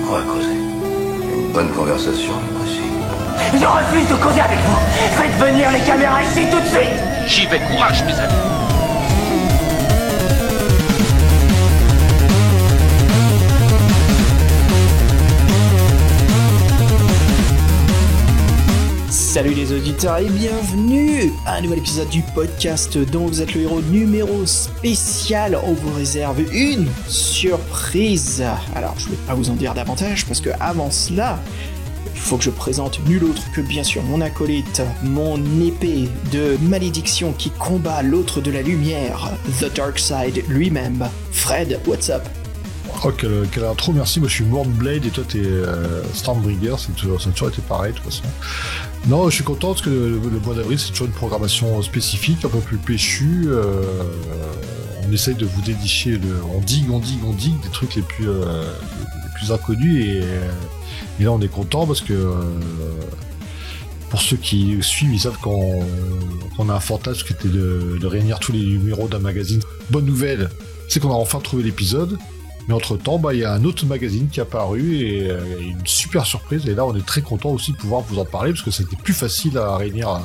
On va causer. Une bonne conversation, aussi. Je refuse de causer avec vous. Faites venir les caméras ici tout de suite. J'y vais, courage, mes amis. Salut les auditeurs et bienvenue à un nouvel épisode du podcast dont vous êtes le héros numéro spécial. On vous réserve une surprise. Alors je ne vais pas vous en dire davantage parce que avant cela, il faut que je présente nul autre que bien sûr mon acolyte, mon épée de malédiction qui combat l'autre de la lumière, The Dark Side lui-même. Fred, what's up? Oh, quelle intro, merci. Moi je suis Mordblade et toi t'es Stormbringer, ça a toujours été pareil de toute façon. Non, je suis content parce que le mois d'avril c'est toujours une programmation spécifique, un peu plus péchue. On essaye de vous dénicher, on digue des trucs les plus inconnus et là on est content parce que pour ceux qui suivent, ils savent qu'on a un fantasme qui était de réunir tous les numéros d'un magazine. Bonne nouvelle, c'est qu'on a enfin trouvé l'épisode. Mais entre-temps, il y a un autre magazine qui est apparu et une super surprise. Et là, on est très content aussi de pouvoir vous en parler parce que c'était plus facile à réunir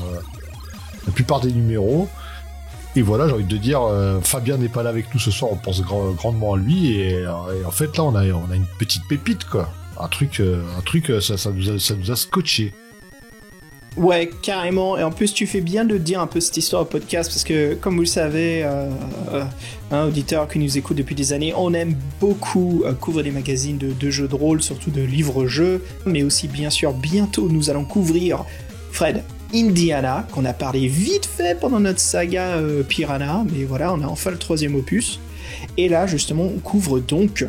la plupart des numéros. Et voilà, j'ai envie de dire, Fabien n'est pas là avec nous ce soir, on pense grandement à lui. Et en fait, là, on a une petite pépite, quoi. Un truc, ça nous a scotché. Ouais, carrément. Et en plus, tu fais bien de dire un peu cette histoire au podcast parce que, comme vous le savez, un auditeur qui nous écoute depuis des années, on aime beaucoup couvrir des magazines de jeux de rôle, surtout de livres-jeux, mais aussi, bien sûr, bientôt, nous allons couvrir, Fred, Indiana, qu'on a parlé vite fait pendant notre saga Piranha, mais voilà, on a enfin le 3e opus. Et là, justement, on couvre donc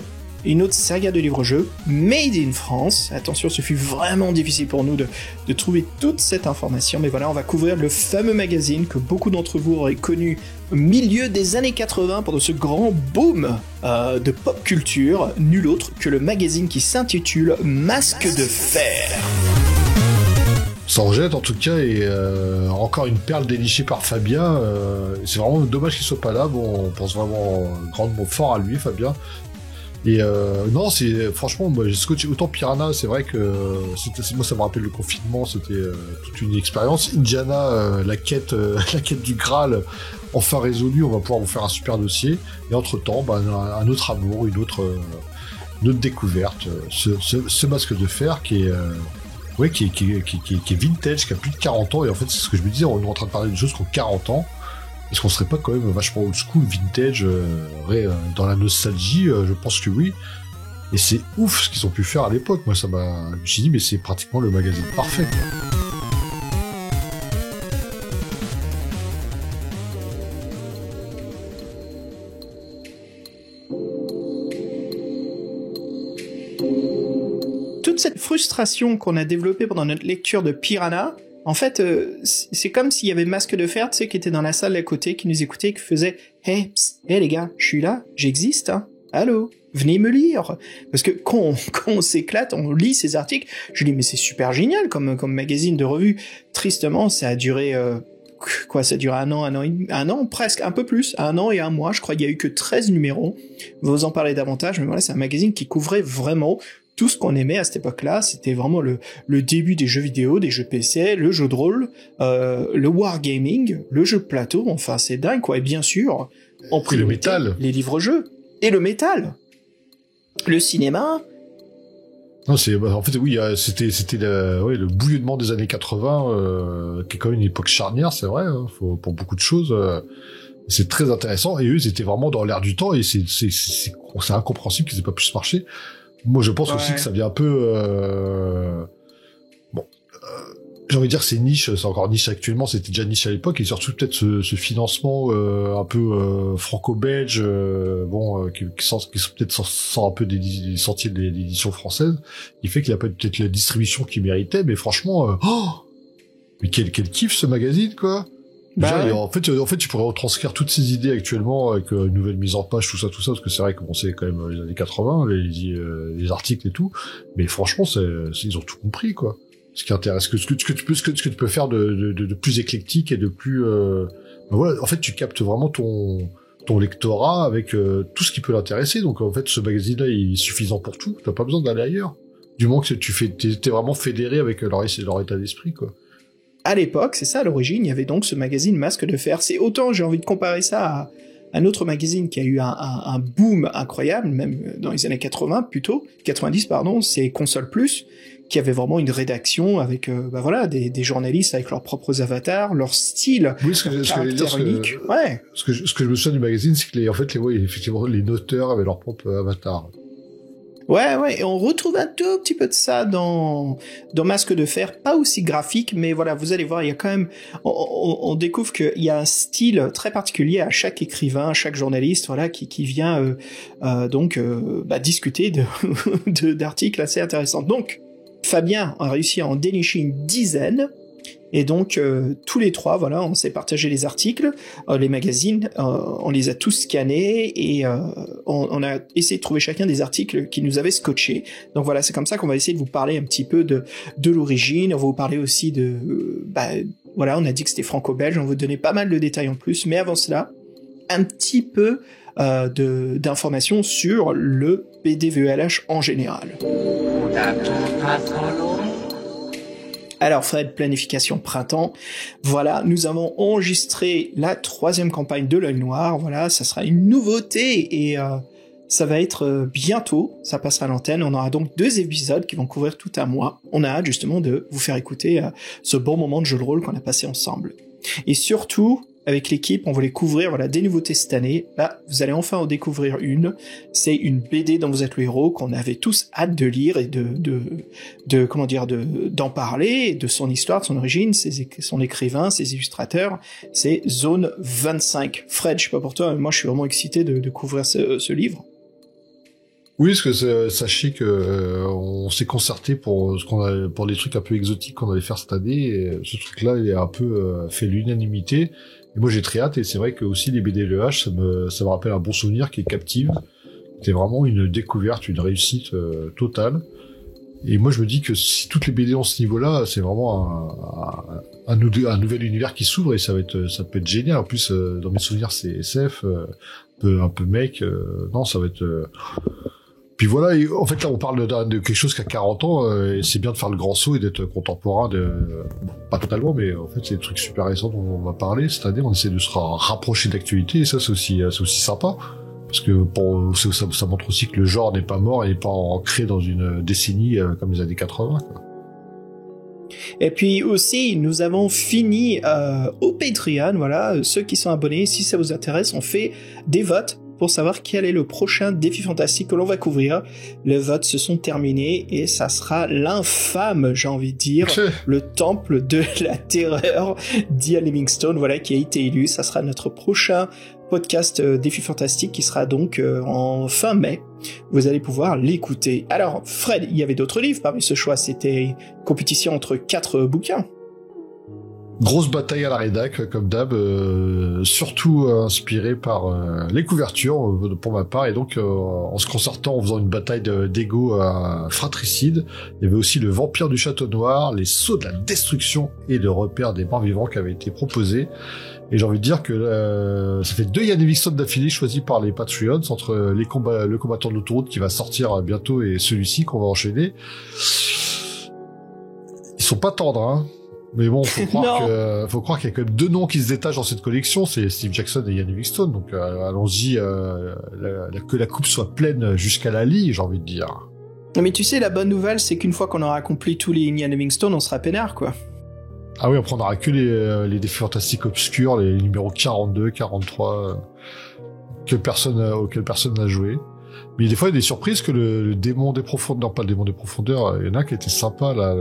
une autre saga de livres-jeux, Made in France. Attention, ce fut vraiment difficile pour nous de trouver toute cette information, mais voilà, on va couvrir le fameux magazine que beaucoup d'entre vous auraient connu au milieu des années 80 pendant ce grand boom de pop culture, nul autre que le magazine qui s'intitule Masque de Fer. Ça en jette en tout cas, et encore une perle dénichée par Fabien. C'est vraiment dommage qu'il soit pas là. Bon, on pense vraiment grandement fort à lui, Fabien. Et non, c'est franchement, moi, j'ai scotché autant Piranha, c'est vrai que moi ça me rappelle le confinement, c'était toute une expérience. Indiana, la quête du Graal, enfin résolue, on va pouvoir vous faire un super dossier. Et entre temps, un autre amour, une autre découverte, ce masque de fer qui est qui est vintage, qui a plus de 40 ans. Et en fait, c'est ce que je me disais, on est en train de parler de choses qui ont 40 ans. Est-ce qu'on serait pas quand même vachement old school, vintage, dans la nostalgie? Je pense que oui. Et c'est ouf ce qu'ils ont pu faire à l'époque. Moi, je me suis dit, mais c'est pratiquement le magazine parfait, quoi. Toute cette frustration qu'on a développée pendant notre lecture de Piranha, en fait, c'est comme s'il y avait Masque de Fer, tu sais, qui était dans la salle d'à côté, qui nous écoutait, qui faisait « Hey, les gars, je suis là, j'existe, hein. Allô, venez me lire !» Parce que quand on s'éclate, on lit ces articles, je dis « Mais c'est super génial comme magazine de revue. » Tristement, ça a duré... ça a duré un an, presque, un peu plus, 1 an et 1 mois, je crois qu'il y a eu que 13 numéros. On va vous en parler davantage, mais voilà, c'est un magazine qui couvrait vraiment tout ce qu'on aimait à cette époque-là. C'était vraiment le début des jeux vidéo, des jeux PC, le jeu de rôle, le wargaming, le jeu de plateau, enfin c'est dingue quoi, et bien sûr, en priorité, le métal, les livres-jeux, et le métal, le cinéma. Non, en fait oui, c'était le bouillonnement des années 80, qui est quand même une époque charnière, c'est vrai, hein, pour beaucoup de choses. C'est très intéressant, et eux ils étaient vraiment dans l'air du temps, et c'est incompréhensible qu'ils aient pas pu se marcher. Moi, je pense aussi que ça vient un peu... j'ai envie de dire que c'est niche, c'est encore niche actuellement, c'était déjà niche à l'époque, et surtout peut-être ce financement un peu franco-belge, qui peut-être sort un peu des sentiers de l'édition française, qui fait qu'il a pas peut-être la distribution qu'il méritait, mais franchement... mais quel kiff ce magazine, quoi. Déjà, en fait, tu pourrais retranscrire toutes ces idées actuellement avec une nouvelle mise en page, tout ça, parce que c'est vrai que c'est quand même les années 80, les articles et tout. Mais franchement, ils ont tout compris, quoi. Ce qui intéresse, ce que tu peux faire de plus éclectique et de plus, voilà. En fait, tu captes vraiment ton lectorat avec tout ce qui peut l'intéresser. Donc, en fait, ce magazine-là, il est suffisant pour tout. T'as pas besoin d'aller ailleurs. Du moment que t'es vraiment fédéré avec leur état d'esprit, quoi. À l'époque, c'est ça, à l'origine, il y avait donc ce magazine Masque de Fer. C'est autant, j'ai envie de comparer ça à un autre magazine qui a eu un boom incroyable, même dans les années 80 plutôt, 90 pardon, c'est Console Plus, qui avait vraiment une rédaction avec des journalistes avec leurs propres avatars, leur style, oui, ce que caractère unique. Ouais. Ce que je me souviens du magazine, c'est que effectivement, les noteurs avaient leur propre avatar. Ouais, et on retrouve un tout petit peu de ça dans Masque de Fer, pas aussi graphique, mais voilà, vous allez voir, il y a quand même, on découvre qu'il y a un style très particulier à chaque écrivain, à chaque journaliste, voilà, qui vient discuter d'articles assez intéressants. Donc, Fabien a réussi à en dénicher une dizaine. Et donc, tous les trois, voilà, on s'est partagé les articles, les magazines, on les a tous scannés et on a essayé de trouver chacun des articles qui nous avaient scotché. Donc voilà, c'est comme ça qu'on va essayer de vous parler un petit peu de l'origine. On va vous parler aussi on a dit que c'était franco-belge, on va vous donner pas mal de détails en plus. Mais avant cela, un petit peu d'informations sur le BDVELH en général. Alors Fred, planification printemps, voilà, nous avons enregistré la 3e campagne de l'Œil Noir, voilà, ça sera une nouveauté et ça va être bientôt, ça passera à l'antenne, on aura donc 2 épisodes qui vont couvrir tout un mois, on a hâte justement de vous faire écouter ce bon moment de jeu de rôle qu'on a passé ensemble. Et surtout, avec l'équipe, on voulait couvrir des nouveautés cette année. Là, vous allez enfin en découvrir une. C'est une BD dont vous êtes le héros, qu'on avait tous hâte de lire et d'en parler, de son histoire, de son origine, son écrivain, ses illustrateurs. C'est Zone 25. Fred, je sais pas pour toi, mais moi je suis vraiment excité de couvrir ce livre. Oui, parce que sachez que on s'est concerté pour les trucs un peu exotiques qu'on allait faire cette année. Et ce truc-là, il est un peu fait l'unanimité. Et moi, j'ai très hâte. Et c'est vrai que aussi les BDLEH, ça me rappelle un bon souvenir qui est Captive. C'était vraiment une découverte, une réussite totale. Et moi, je me dis que si toutes les BD ont ce niveau-là, c'est vraiment un nouvel univers qui s'ouvre et ça peut être génial. En plus, dans mes souvenirs, c'est SF, un peu mec. Non, ça va être. Puis voilà, et en fait là on parle de quelque chose qui a 40 ans, et c'est bien de faire le grand saut et d'être contemporain, pas totalement, mais en fait c'est des trucs super récents dont on va parler. Cette année on essaie de se rapprocher de l'actualité, et ça c'est aussi sympa, parce que ça montre aussi que le genre n'est pas mort et n'est pas ancré dans une décennie comme les années 80, quoi. Et puis aussi, nous avons fini au Patreon, voilà, ceux qui sont abonnés, si ça vous intéresse, on fait des votes pour savoir quel est le prochain défi fantastique que l'on va couvrir. Les votes se sont terminés et ça sera l'infâme, j'ai envie de dire, le temple de la terreur d'Ian Livingstone, voilà, qui a été élu. Ça sera notre prochain podcast défi fantastique qui sera donc en fin mai. Vous allez pouvoir l'écouter. Alors, Fred, il y avait d'autres livres parmi ce choix. C'était une compétition entre 4 bouquins. Grosse bataille à la rédac, comme d'hab, surtout inspiré par les couvertures, pour ma part, et donc en se concertant, en faisant une bataille d'ego fratricide. Il y avait aussi le Vampire du Château Noir, les Sceaux de la Destruction et le Repère des Morts Vivants qui avaient été proposés. Et j'ai envie de dire que ça fait 2 Ian Livingstone d'affilée choisis par les Patreons, entre le combattant de l'autoroute qui va sortir bientôt et celui-ci qu'on va enchaîner. Ils sont pas tendres, hein. Mais bon, faut croire qu'il y a quand même 2 noms qui se détachent dans cette collection, c'est Steve Jackson et Ian Livingstone. Donc allons-y, que la coupe soit pleine jusqu'à la lie, j'ai envie de dire. Mais tu sais, la bonne nouvelle, c'est qu'une fois qu'on aura accompli tous les Ian Livingstone, on sera peinard, quoi. Ah oui, on prendra que les défis fantastiques obscurs, les numéros 42, 43, auxquels personne n'a joué. Mais des fois, il y a des surprises que le démon des profondeurs, non pas le démon des profondeurs, il y en a qui étaient sympas, là.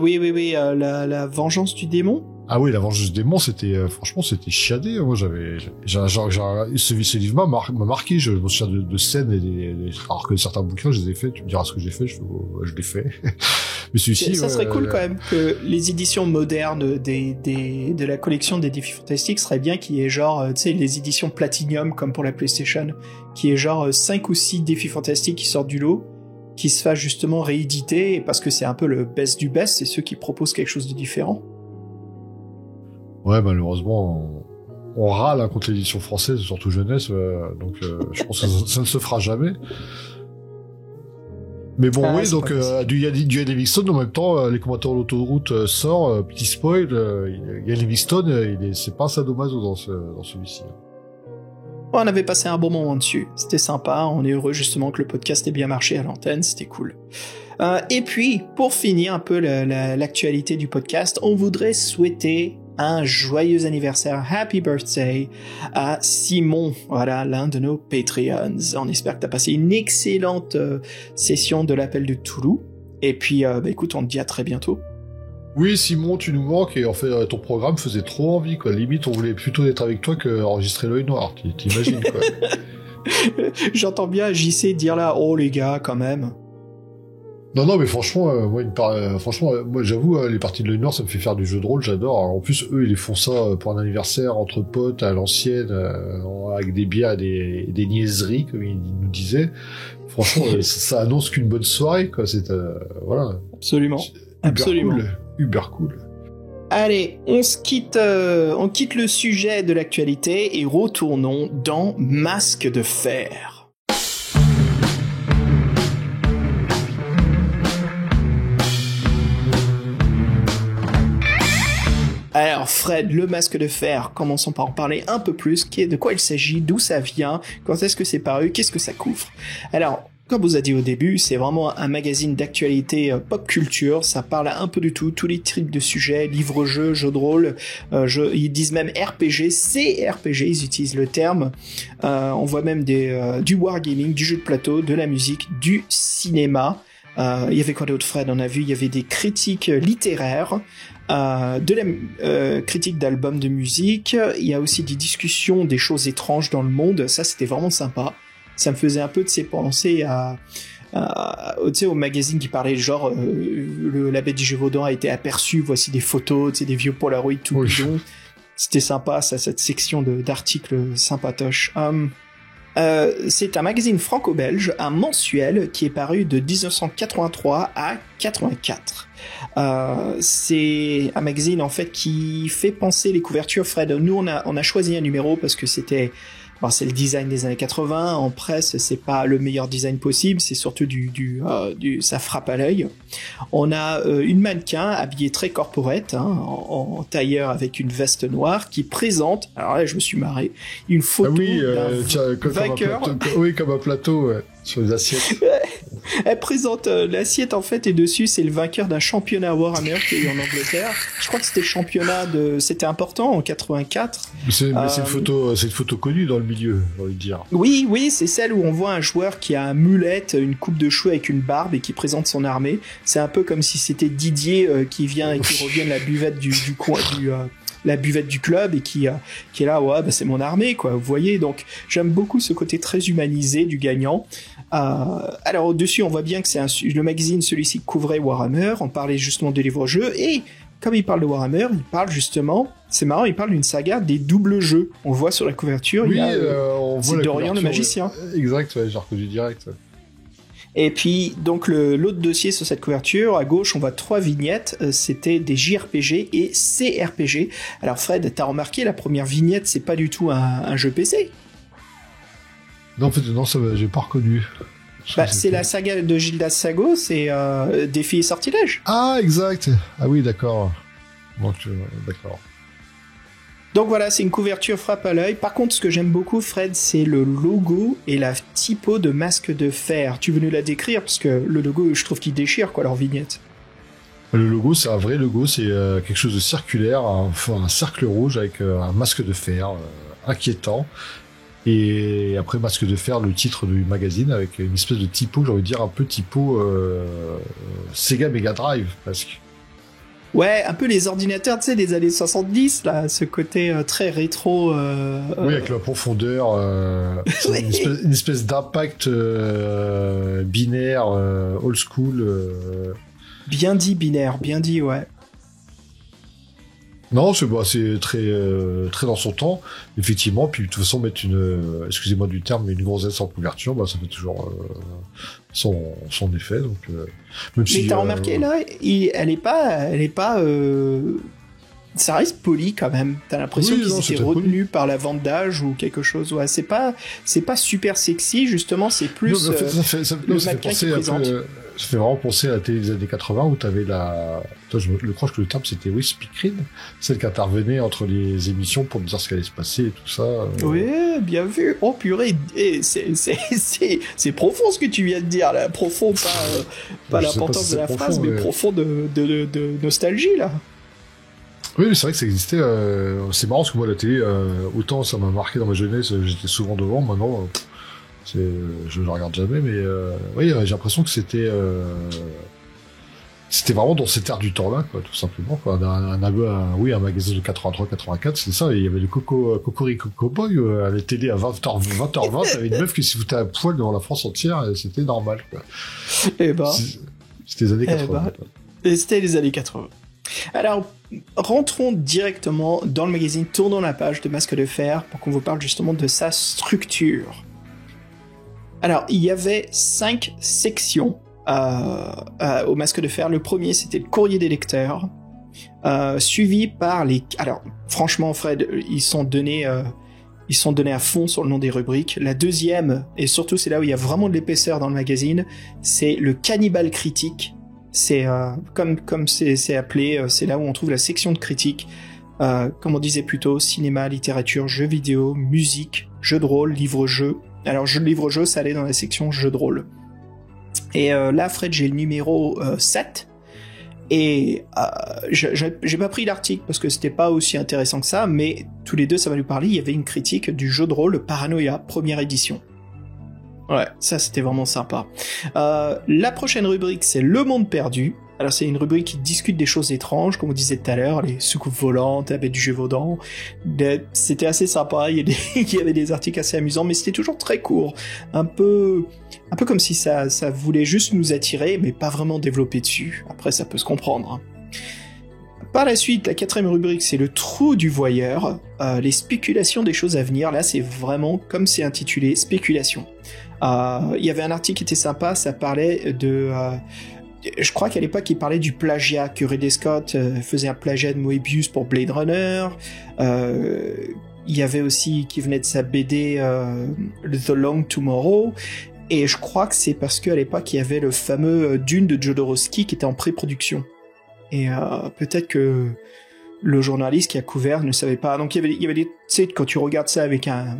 Oui, la vengeance du démon. Ah oui, la vengeance du démon, franchement, c'était chiadé. Moi, ce livre m'a marqué. Je me souviens de scènes alors que certains bouquins, je les ai faits. Tu me diras ce que j'ai fait. Je l'ai fait. Mais celui-ci, ça serait cool quand même que les éditions modernes de la collection des défis fantastiques seraient bien qu'il y ait genre, tu sais, les éditions Platinum comme pour la PlayStation, qui est genre 5 ou 6 défis fantastiques qui sortent du lot, qui se fassent justement rééditer, parce que c'est un peu le best du best, c'est ceux qui proposent quelque chose de différent. Ouais, malheureusement, on râle contre l'édition française, surtout jeunesse, donc je pense que ça ne se fera jamais. Mais bon, oui, donc du Ian Livingstone, en même temps, les commentateurs de l'autoroute sort, petit spoil, Ian Livingstone, c'est pas un sadomaso dans celui-ci. On avait passé un bon moment dessus, c'était sympa, on est heureux justement que le podcast ait bien marché à l'antenne, c'était cool. Et puis, pour finir un peu l'actualité du podcast, on voudrait souhaiter un joyeux anniversaire, happy birthday à Simon, voilà, l'un de nos Patreons. On espère que t'as passé une excellente session de l'appel de Toulouse. Et puis, écoute, on te dit à très bientôt. Oui, Simon, tu nous manques, et en fait, ton programme faisait trop envie, quoi. Limite, on voulait plutôt être avec toi que enregistrer l'œil noir, t'imagines, quoi. J'entends bien JC dire là, oh les gars, quand même. Non, mais franchement, moi, j'avoue, les parties de l'œil noir, ça me fait faire du jeu de rôle, j'adore. Alors, en plus, eux, ils font ça pour un anniversaire entre potes à l'ancienne, avec des bières et des niaiseries, comme ils nous disaient. Franchement, ça annonce qu'une bonne soirée, quoi. C'est voilà. Absolument. Uber cool. Allez, on quitte le sujet de l'actualité et retournons dans Masque de fer. Alors Fred, le Masque de fer, commençons par en parler un peu plus, de quoi il s'agit, d'où ça vient, quand est-ce que c'est paru, qu'est-ce que ça couvre. Alors, comme vous a dit au début, c'est vraiment un magazine d'actualité pop culture, ça parle un peu de tout, tous les types de sujets, livres-jeux, jeux de rôle, ils disent même RPG, c'est RPG, ils utilisent le terme, on voit même du wargaming, du jeu de plateau, de la musique, du cinéma. Il y avait quoi d'autre, Fred? On a vu, il y avait des critiques littéraires, de la critique d'albums de musique, il y a aussi des discussions des choses étranges dans le monde, ça c'était vraiment sympa. Ça me faisait un peu penser au magazine qui parlait genre la bête du Gévaudan a été aperçue, voici des photos, des vieux Polaroid tout bidon. C'était sympa, ça, cette section d'articles sympatoches. C'est un magazine franco-belge, un mensuel qui est paru de 1983 à 84. C'est un magazine en fait qui fait penser les couvertures. Fred, nous on a choisi un numéro parce que c'est le design des années 80, en presse, c'est pas le meilleur design possible, c'est surtout ça frappe à l'œil. On a une mannequin habillée très corporate, en tailleur avec une veste noire, qui présente, alors là je me suis marré, une photo d'un vainqueur. Comme un plateau, ouais, sur les assiettes. Elle présente l'assiette en fait, et dessus c'est le vainqueur d'un championnat Warhammer qui est eu en Angleterre. Je crois que c'était le championnat c'était important en 84. C'est une photo connue dans le milieu, j'ai envie de dire. Oui, c'est celle où on voit un joueur qui a un mulette, une coupe de cheveux avec une barbe et qui présente son armée. C'est un peu comme si c'était Didier qui vient et qui revient de la buvette du coin la buvette du club et qui est là, ouais, c'est mon armée, quoi. Vous voyez, donc j'aime beaucoup ce côté très humanisé du gagnant. Alors au-dessus, on voit bien que c'est le magazine, celui-ci couvrait Warhammer, on parlait justement de livres-jeux, et comme il parle de Warhammer, il parle justement, c'est marrant, il parle d'une saga des doubles jeux. On voit sur la couverture, on voit Dorian le magicien. Exact, ouais, j'ai reconnu direct. Et puis, donc, l'autre dossier sur cette couverture, à gauche, on voit 3 vignettes, c'était des JRPG et CRPG. Alors Fred, t'as remarqué, la première vignette, c'est pas du tout un jeu PC. Non, en fait, ça, j'ai pas reconnu. C'est la saga de Gildas Sago, c'est Défi et Sortilège. Ah, exact. Ah oui, d'accord. Donc, d'accord. Donc voilà, c'est une couverture frappe à l'œil. Par contre, ce que j'aime beaucoup, Fred, c'est le logo et la typo de Masque de fer. Tu veux nous la décrire? Parce que le logo, je trouve qu'il déchire, quoi, leur vignette. Le logo, c'est un vrai logo, c'est quelque chose de circulaire, un cercle rouge avec un masque de fer inquiétant. Et après Masque de fer, le titre du magazine avec une espèce de typo, j'ai envie de dire un peu typo Sega Mega Drive, presque. Ouais, un peu les ordinateurs, tu sais, des années 70, là, ce côté très rétro. Oui, avec la profondeur, une espèce d'impact binaire, old school. Bien dit, binaire, bien dit, ouais. Non, c'est très très dans son temps, effectivement. Puis de toute façon, mettre excusez-moi du terme, mais une grossesse en couverture, ça fait toujours son effet. Donc, même mais t'as remarqué là, elle est pas. Ça reste poli quand même. T'as l'impression qu'ils étaient retenus par la vente d'âge ou quelque chose. Ouais, c'est pas super sexy, justement. C'est plus le mannequin qui présente. Ça fait vraiment penser à la télé des années 80 où t'avais je crois que le terme c'était speakerine, celle qui intervenait entre les émissions pour dire ce qui allait se passer et tout ça. Oui, bien vu. Oh purée, c'est profond ce que tu viens de dire là, profond, pas l'importance de la phrase, mais profond de nostalgie là. Oui, mais c'est vrai que ça existait. C'est marrant parce que moi la télé, autant ça m'a marqué dans ma jeunesse, j'étais souvent devant. Maintenant, je ne regarde jamais, mais oui, j'ai l'impression que c'était vraiment dans cette ère du temps-là, quoi, tout simplement. Quoi. Un magazine de 83-84, c'est ça. Il y avait le Cocorico Cowboy à la télé à 20h20, t'avais une meuf qui se foutait à poil devant la France entière, et c'était normal. Quoi. Et bah, c'était les années 80. C'était les années 80. Alors, rentrons directement dans le magazine, tournons la page de Masque de Fer pour qu'on vous parle justement de sa structure. Alors, il y avait 5 sections au Masque de Fer. Le premier, c'était le courrier des lecteurs, suivi par les... Alors, franchement, Fred, ils sont donnés à fond sur le nom des rubriques. La deuxième, et surtout c'est là où il y a vraiment de l'épaisseur dans le magazine, c'est le cannibale critique. C'est comme c'est appelé, c'est là où on trouve la section de critique. Comme on disait plus tôt, cinéma, littérature, jeux vidéo, musique, jeux de rôle, livre-jeux. Alors, livre-jeu, ça allait dans la section jeux de rôle. Et là, Fred, j'ai le numéro 7. Et j'ai pas pris l'article parce que c'était pas aussi intéressant que ça, mais tous les deux, ça va nous parler. Il y avait une critique du jeu de rôle Paranoia, première édition. Ouais, ça, c'était vraiment sympa. La prochaine rubrique, c'est Le Monde Perdu. Alors, c'est une rubrique qui discute des choses étranges, comme on disait tout à l'heure, les soucoupes volantes, la bête du Gévaudan. C'était assez sympa, il y avait des articles assez amusants, mais c'était toujours très court. Un peu comme si ça voulait juste nous attirer, mais pas vraiment développer dessus. Après, ça peut se comprendre. Par la suite, la 4e rubrique, c'est le trou du voyeur, les spéculations des choses à venir. Là, c'est vraiment, comme c'est intitulé, spéculation. Il y avait un article qui était sympa, ça parlait de... je crois qu'à l'époque, il parlait du plagiat, que Ridley Scott faisait un plagiat de Moebius pour Blade Runner. Il y avait aussi, qui venait de sa BD The Long Tomorrow. Et je crois que c'est parce qu'à l'époque, il y avait le fameux Dune de Jodorowsky qui était en pré-production. Et peut-être que le journaliste qui a couvert ne savait pas. Donc il y avait des... Tu sais, quand tu regardes ça avec un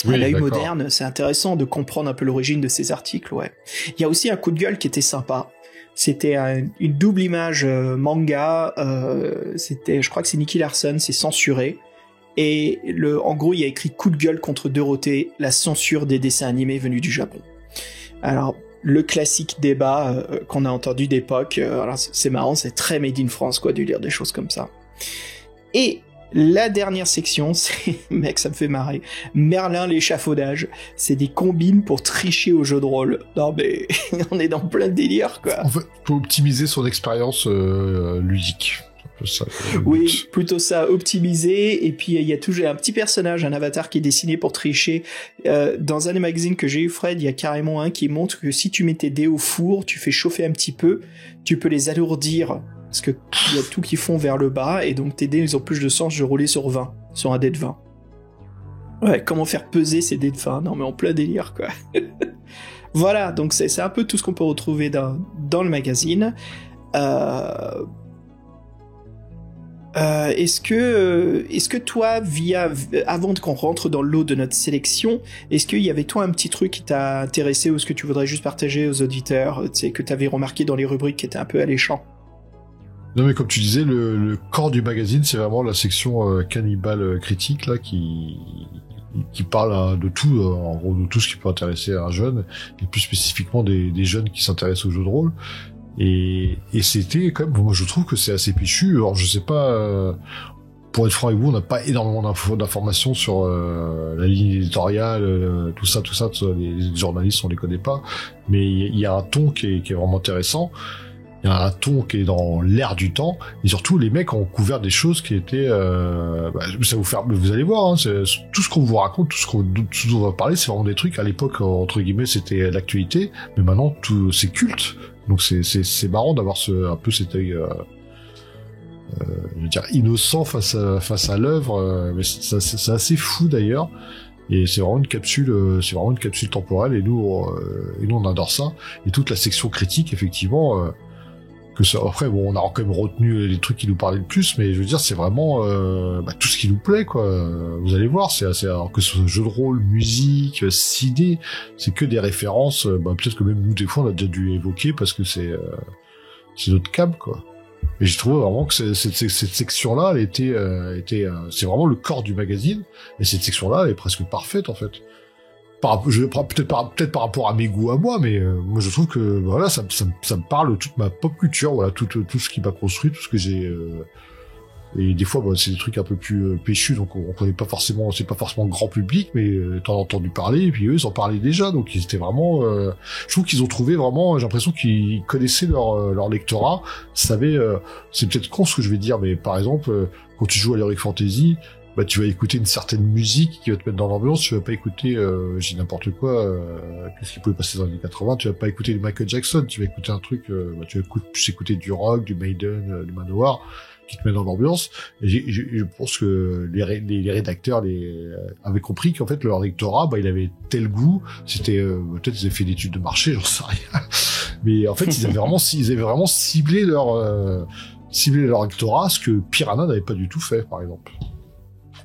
œil moderne, c'est intéressant de comprendre un peu l'origine de ces articles, ouais. Il y a aussi un coup de gueule qui était sympa. C'était une double image manga. Je crois que c'est Nicky Larson, c'est censuré. Et en gros, il y a écrit coup de gueule contre Dorothée, la censure des dessins animés venus du Japon. Alors, le classique débat qu'on a entendu d'époque, alors c'est marrant, c'est très made in France, quoi, de lire des choses comme ça. Et la dernière section, c'est, mec, ça me fait marrer, Merlin l'échafaudage, c'est des combines pour tricher au jeu de rôle. Non mais, on est dans plein de délire, quoi. En fait, pour optimiser son expérience ludique. Ça, oui, plutôt ça, optimisé. Et puis il y a toujours un petit personnage, un avatar qui est dessiné pour tricher. Dans un des magazines que j'ai eu, Fred, il y a carrément un qui montre que si tu mets tes dés au four, tu fais chauffer un petit peu, tu peux les alourdir parce que il y a tout qui fond vers le bas et donc tes dés ils ont plus de sens de rouler sur 20, sur un dé de 20. Ouais, comment faire peser ces dés de 20? Non mais en plein délire, quoi. Voilà, donc c'est un peu tout ce qu'on peut retrouver dans le magazine. Est-ce que toi, avant qu'on rentre dans l'eau de notre sélection, est-ce qu'il y avait toi un petit truc qui t'a intéressé ou ce que tu voudrais juste partager aux auditeurs, tu sais, que t'avais remarqué dans les rubriques qui étaient un peu alléchants? Non mais comme tu disais, le corps du magazine, c'est vraiment la section cannibale critique là qui parle de tout, en gros de tout ce qui peut intéresser un jeune, et plus spécifiquement des jeunes qui s'intéressent aux jeux de rôle. Et c'était quand même, moi je trouve que c'est assez péchu. Alors je sais pas, pour être franc avec vous, on n'a pas énormément d'informations sur la ligne éditoriale, tout ça, les journalistes on les connaît pas, mais il y a un ton qui est vraiment intéressant. Il y a un ton qui est dans l'air du temps, et surtout les mecs ont couvert des choses qui étaient, ça vous allez voir, hein, tout ce qu'on vous raconte, tout ce dont on va parler, c'est vraiment des trucs à l'époque entre guillemets c'était l'actualité, mais maintenant tout c'est culte. Donc c'est marrant d'avoir un peu cet œil, je veux dire innocent face à l'œuvre, mais c'est assez fou d'ailleurs. Et c'est vraiment une capsule temporelle, et nous on adore ça. Et toute la section critique, effectivement, que ça, après bon, on a quand même retenu les trucs qui nous parlaient le plus, mais je veux dire, c'est vraiment tout ce qui nous plaît, quoi. Vous allez voir, c'est assez, alors que ce soit jeu de rôle, musique, ciné, c'est que des références, peut-être que même nous des fois on a déjà dû évoquer parce que c'est notre cam, quoi. Et j'ai trouvé vraiment que cette section-là, elle était c'est vraiment le corps du magazine, et cette section-là, elle est presque parfaite, en fait. Peut-être par rapport à mes goûts à moi, mais moi je trouve que voilà, ça me parle toute ma pop culture, voilà, tout ce qui m'a construit, tout ce que j'ai. Et des fois, c'est des trucs un peu plus péchus, donc on connaît pas forcément, c'est pas forcément grand public, mais t'en as entendu parler, et puis eux ils en parlaient déjà, donc ils étaient vraiment. Je trouve qu'ils ont trouvé vraiment. J'ai l'impression qu'ils connaissaient leur lectorat, savaient. C'est peut-être con ce que je vais dire, mais par exemple, quand tu joues à l'Heroic Fantasy, tu vas écouter une certaine musique qui va te mettre dans l'ambiance, tu vas pas écouter, j'ai n'importe quoi, qu'est-ce qui pouvait passer dans les années 80, tu vas pas écouter du Michael Jackson, tu vas écouter un truc, tu vas plus écouter du rock, du Maiden, du Manowar, qui te met dans l'ambiance. Et je pense que les rédacteurs avaient compris qu'en fait leur lectorat, il avait tel goût, c'était, peut-être ils avaient fait d'études de marché, j'en sais rien. Mais en fait, ils avaient vraiment ciblé leur lectorat, ce que Piranha n'avait pas du tout fait, par exemple.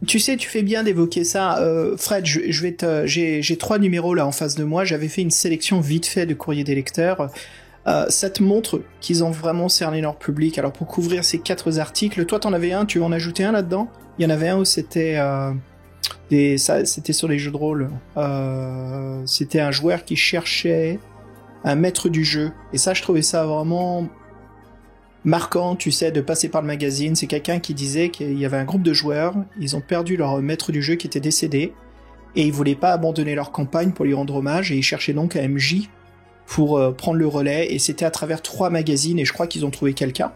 Tu sais, tu fais bien d'évoquer ça. Fred, j'ai 3 numéros là en face de moi. J'avais fait une sélection vite fait de courrier des lecteurs. Ça te montre qu'ils ont vraiment cerné leur public. Alors pour couvrir ces 4 articles, toi t'en avais un, tu en ajoutais un là-dedans? Il y en avait un où c'était c'était sur les jeux de rôle. C'était un joueur qui cherchait un maître du jeu. Et ça, je trouvais ça vraiment marquant, tu sais, de passer par le magazine. C'est quelqu'un qui disait qu'il y avait un groupe de joueurs, ils ont perdu leur maître du jeu qui était décédé, et ils voulaient pas abandonner leur campagne pour lui rendre hommage, et ils cherchaient donc un MJ pour prendre le relais, et c'était à travers 3 magazines, et je crois qu'ils ont trouvé quelqu'un,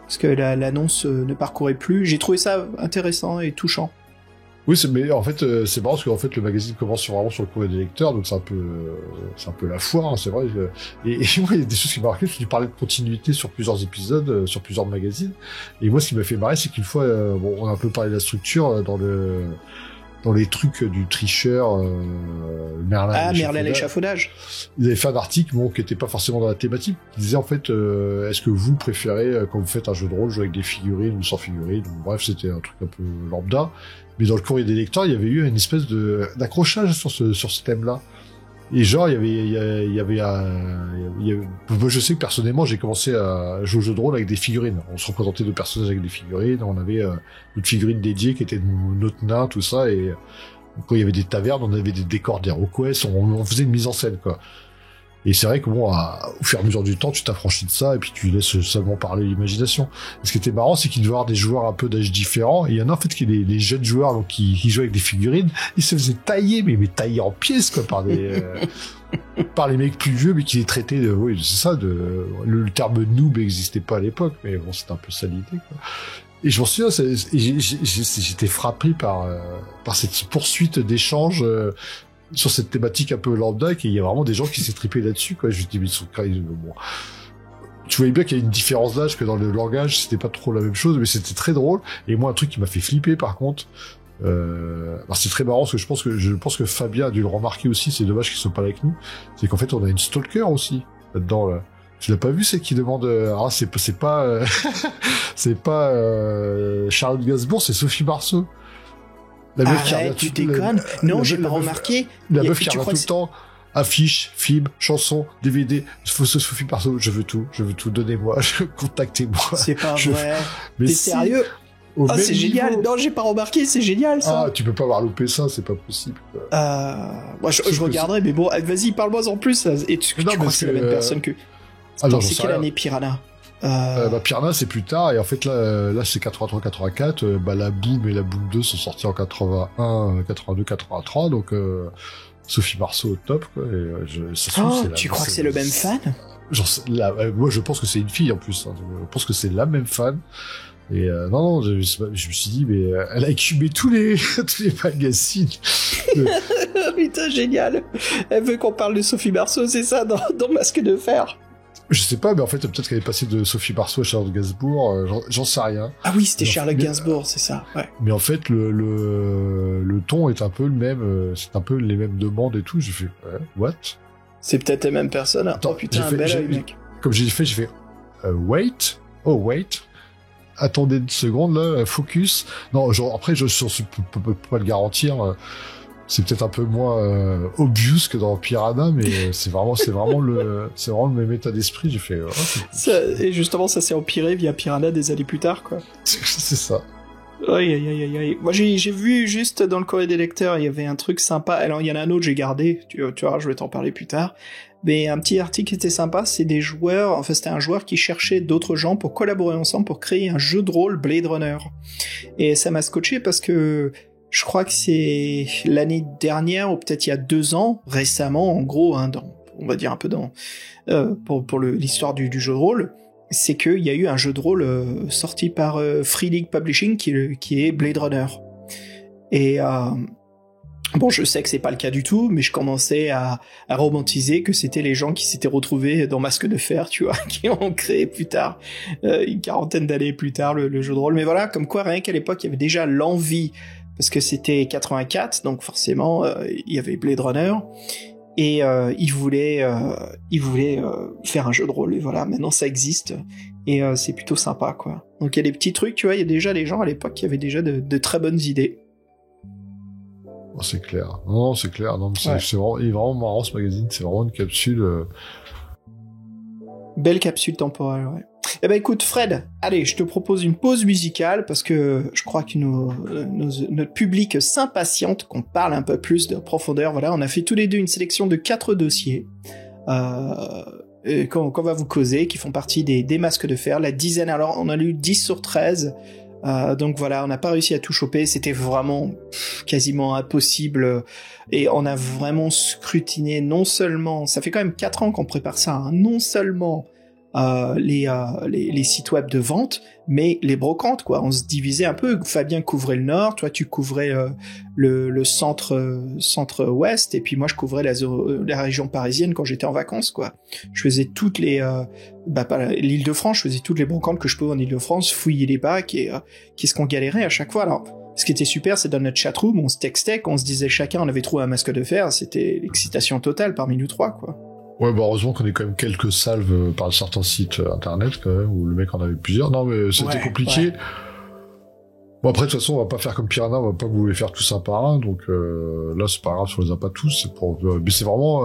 parce que l'annonce ne parcourait plus. J'ai trouvé ça intéressant et touchant. Oui, mais en fait, c'est marrant parce qu'en fait, le magazine commence vraiment sur le courrier des lecteurs, donc c'est un peu la foire, hein, c'est vrai. Et moi, il y a des choses qui m'ont marqué, parce que tu parlais de continuité sur plusieurs épisodes, sur plusieurs magazines. Et moi, ce qui m'a fait marrer, c'est qu'une fois, on a un peu parlé de la structure dans les trucs du tricheur, Merlin l'échafaudage. Ils avaient fait un article, qui était pas forcément dans la thématique, qui disait en fait, est-ce que vous préférez, quand vous faites un jeu de rôle, jouer avec des figurines ou sans figurines? Donc, bref, c'était un truc un peu lambda. Mais dans le courrier des lecteurs, il y avait eu une espèce d'accrochage sur ce thème-là. Et genre, moi, je sais que personnellement, j'ai commencé à jouer au jeu de rôle avec des figurines. On se représentait 2 personnages avec des figurines. On avait une figurine dédiée qui était notre nain, tout ça. Et quand il y avait des tavernes, on avait des décors d'HeroQuest. On faisait une mise en scène, quoi. Et c'est vrai que au fur et à mesure du temps, tu t'affranchis de ça et puis tu laisses seulement parler l'imagination. Et ce qui était marrant, c'est qu'il devait y avoir des joueurs un peu d'âge différents. Et il y en a en fait qui les jeunes joueurs donc qui jouaient avec des figurines, ils se faisaient tailler, mais tailler en pièces, quoi, par les mecs plus vieux, mais qui les traitaient de, oui, c'est ça, le terme noob n'existait pas à l'époque, mais bon, c'était un peu ça l'idée, quoi. Et je m'en souviens, j'étais frappé par cette poursuite d'échanges, sur cette thématique un peu lambda, qu'il y a vraiment des gens qui s'est trippé là-dessus, quoi. Je me dis, mais ils sont bon. Tu voyais bien qu'il y a une différence d'âge, que dans le langage, c'était pas trop la même chose, mais c'était très drôle. Et moi, un truc qui m'a fait flipper, par contre, c'est très marrant, parce que je pense que Fabien a dû le remarquer aussi, c'est dommage qu'il soit pas avec nous, c'est qu'en fait, on a une stalker aussi, là-dedans, là. Tu l'as pas vu, c'est qui demande, c'est pas Charlotte Gainsbourg, c'est Sophie Marceau. La meuf qui revient tu déconnes. Non, j'ai pas remarqué. La meuf qui revient tout le temps. Affiche, film, chanson, DVD. Sophie Marceau, je veux tout, donnez-moi, contactez-moi. C'est pas vrai. T'es sérieux? C'est génial. Non, j'ai pas remarqué, c'est génial, ça. Ah, tu peux pas avoir loupé ça, c'est pas possible. Moi, je regarderai, mais bon, vas-y, parle-moi en plus. Et tu crois que c'est la même personne que... C'est quelle année, Piranha? Piranha, c'est plus tard, et en fait là c'est 83-84, la Boom et la Boom 2 sont sortis en 81, 82, 83, donc Sophie Marceau au top, quoi. Et, tu crois que c'est le même fan? Moi je pense que c'est une fille en plus, hein. Je pense que c'est la même fan. Et non, je me suis dit, mais elle a écumé tous les magazines. Putain, génial. Elle veut qu'on parle de Sophie Marceau, c'est ça, dans Masque de Fer. Je sais pas, mais en fait, peut-être qu'elle est passée de Sophie Marceau à Charlotte Gainsbourg, j'en sais rien. Ah oui, c'était Charlotte Gainsbourg, c'est ça, ouais. Mais en fait, le ton est un peu le même, c'est un peu les mêmes demandes et tout. J'ai fait, what? C'est peut-être la même personne. Attends, oh putain, un bel œil, mec. Comme j'ai fait, wait, oh wait, attendez une seconde là, focus. Non, genre, après, je peux pas le garantir. C'est peut-être un peu moins obvious que dans Piranha, mais c'est vraiment le même état d'esprit. J'ai fait. Et justement, ça s'est empiré via Piranha des années plus tard, quoi. C'est ça. Aïe. Moi, j'ai vu juste dans le courrier des lecteurs, il y avait un truc sympa. Alors, il y en a un autre, j'ai gardé. Tu vois, je vais t'en parler plus tard. Mais un petit article qui était sympa, c'est des joueurs. Enfin, c'était un joueur qui cherchait d'autres gens pour collaborer ensemble pour créer un jeu de rôle Blade Runner. Et ça m'a scotché parce que je crois que c'est l'année dernière ou peut-être il y a 2 ans, récemment, en gros, hein, on va dire un peu pour l'histoire du jeu de rôle, c'est qu'il y a eu un jeu de rôle sorti par Free League Publishing qui est Blade Runner. Et bon, je sais que c'est pas le cas du tout, mais je commençais à romantiser que c'était les gens qui s'étaient retrouvés dans Masque de Fer, tu vois, qui ont créé plus tard, une quarantaine d'années plus tard, le jeu de rôle. Mais voilà, comme quoi, rien qu'à l'époque, il y avait déjà l'envie, parce que c'était 84, donc forcément, il y avait Blade Runner, et ils voulaient faire un jeu de rôle, et voilà, maintenant ça existe, et c'est plutôt sympa, quoi. Donc il y a des petits trucs, tu vois, il y a déjà des gens à l'époque qui avaient déjà de très bonnes idées. Oh, c'est clair. Non, c'est clair. Non, c'est vraiment, il est vraiment marrant ce magazine, c'est vraiment une capsule... Belle capsule temporelle, ouais. Eh ben écoute Fred, allez, je te propose une pause musicale parce que je crois que notre public s'impatiente qu'on parle un peu plus de profondeur. Voilà, on a fait tous les deux une sélection de 4 dossiers qu'on va vous causer, qui font partie des Masques de Fer, la dizaine. Alors on a lu 10 sur 13, donc voilà, on n'a pas réussi à tout choper, c'était vraiment quasiment impossible, et on a vraiment scrutiné non seulement, ça fait quand même 4 ans qu'on prépare ça, hein, non seulement les sites web de vente, mais les brocantes, quoi. On se divisait un peu. Fabien couvrait le nord, toi tu couvrais le centre-ouest, et puis moi je couvrais la région parisienne quand j'étais en vacances, quoi. Je faisais toutes les pas l'Île-de-France, je faisais toutes les brocantes que je pouvais en Île-de-France, fouiller les bacs, et qu'est-ce qu'on galérait à chaque fois. Alors ce qui était super, c'est dans notre chatroom, on se textait, on se disait chacun on avait trouvé un masque de fer, c'était l'excitation totale parmi nous 3, quoi. Ouais, bah heureusement qu'on ait quand même quelques salves par certains sites internet, quand même, où le mec en avait plusieurs. Non, mais c'était compliqué. Ouais. Bon, après, de toute façon, on va pas faire comme Piranha, on va pas vous les faire tous un par un, donc là, c'est pas grave si on les a pas tous, mais c'est vraiment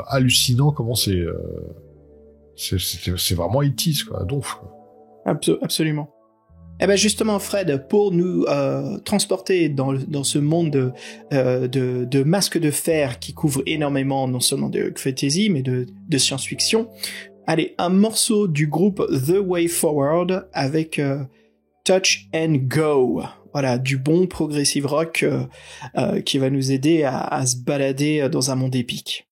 hallucinant comment c'est vraiment 80s, quoi, donf, quoi. Absolument. Eh ben justement, Fred, pour nous transporter dans ce monde de masques de fer qui couvre énormément non seulement de fantasy mais de science-fiction, allez, un morceau du groupe The Way Forward avec Touch and Go. Voilà, du bon progressive rock qui va nous aider à se balader dans un monde épique.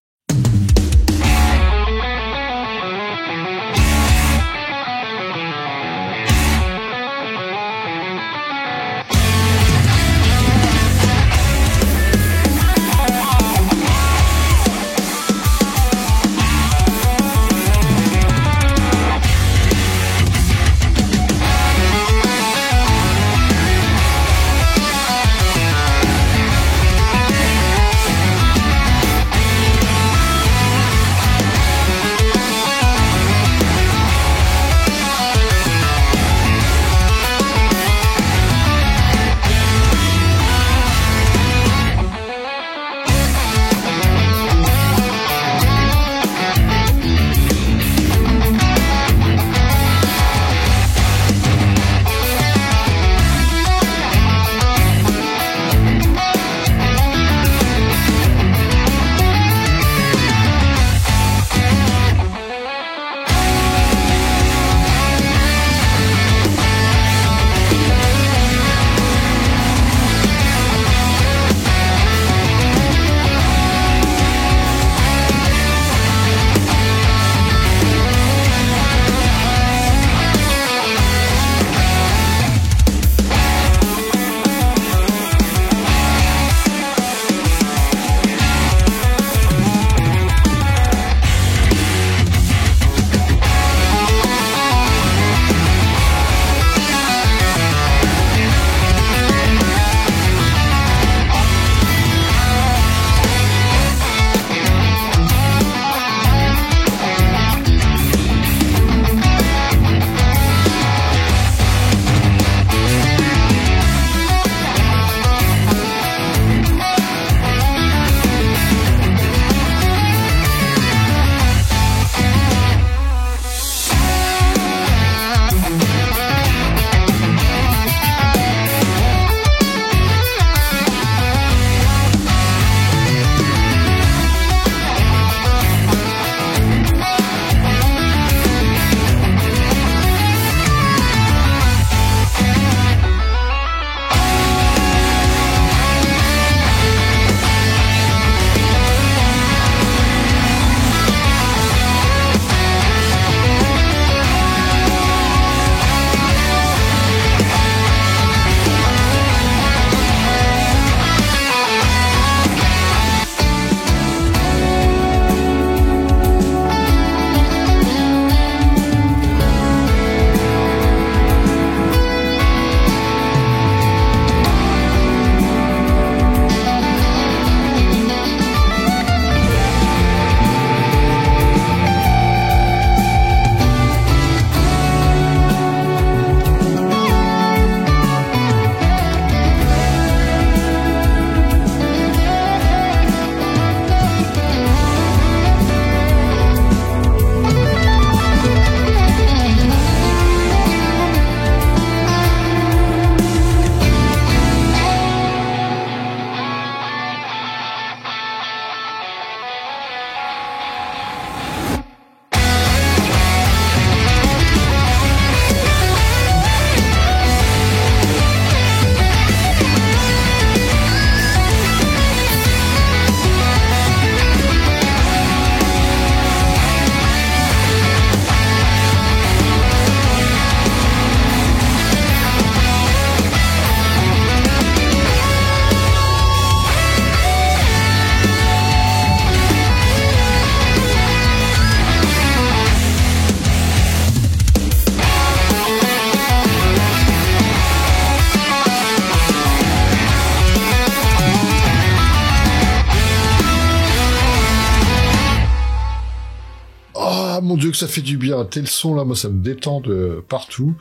mon Dieu que ça fait du bien, tel son là, moi ça me détend de partout.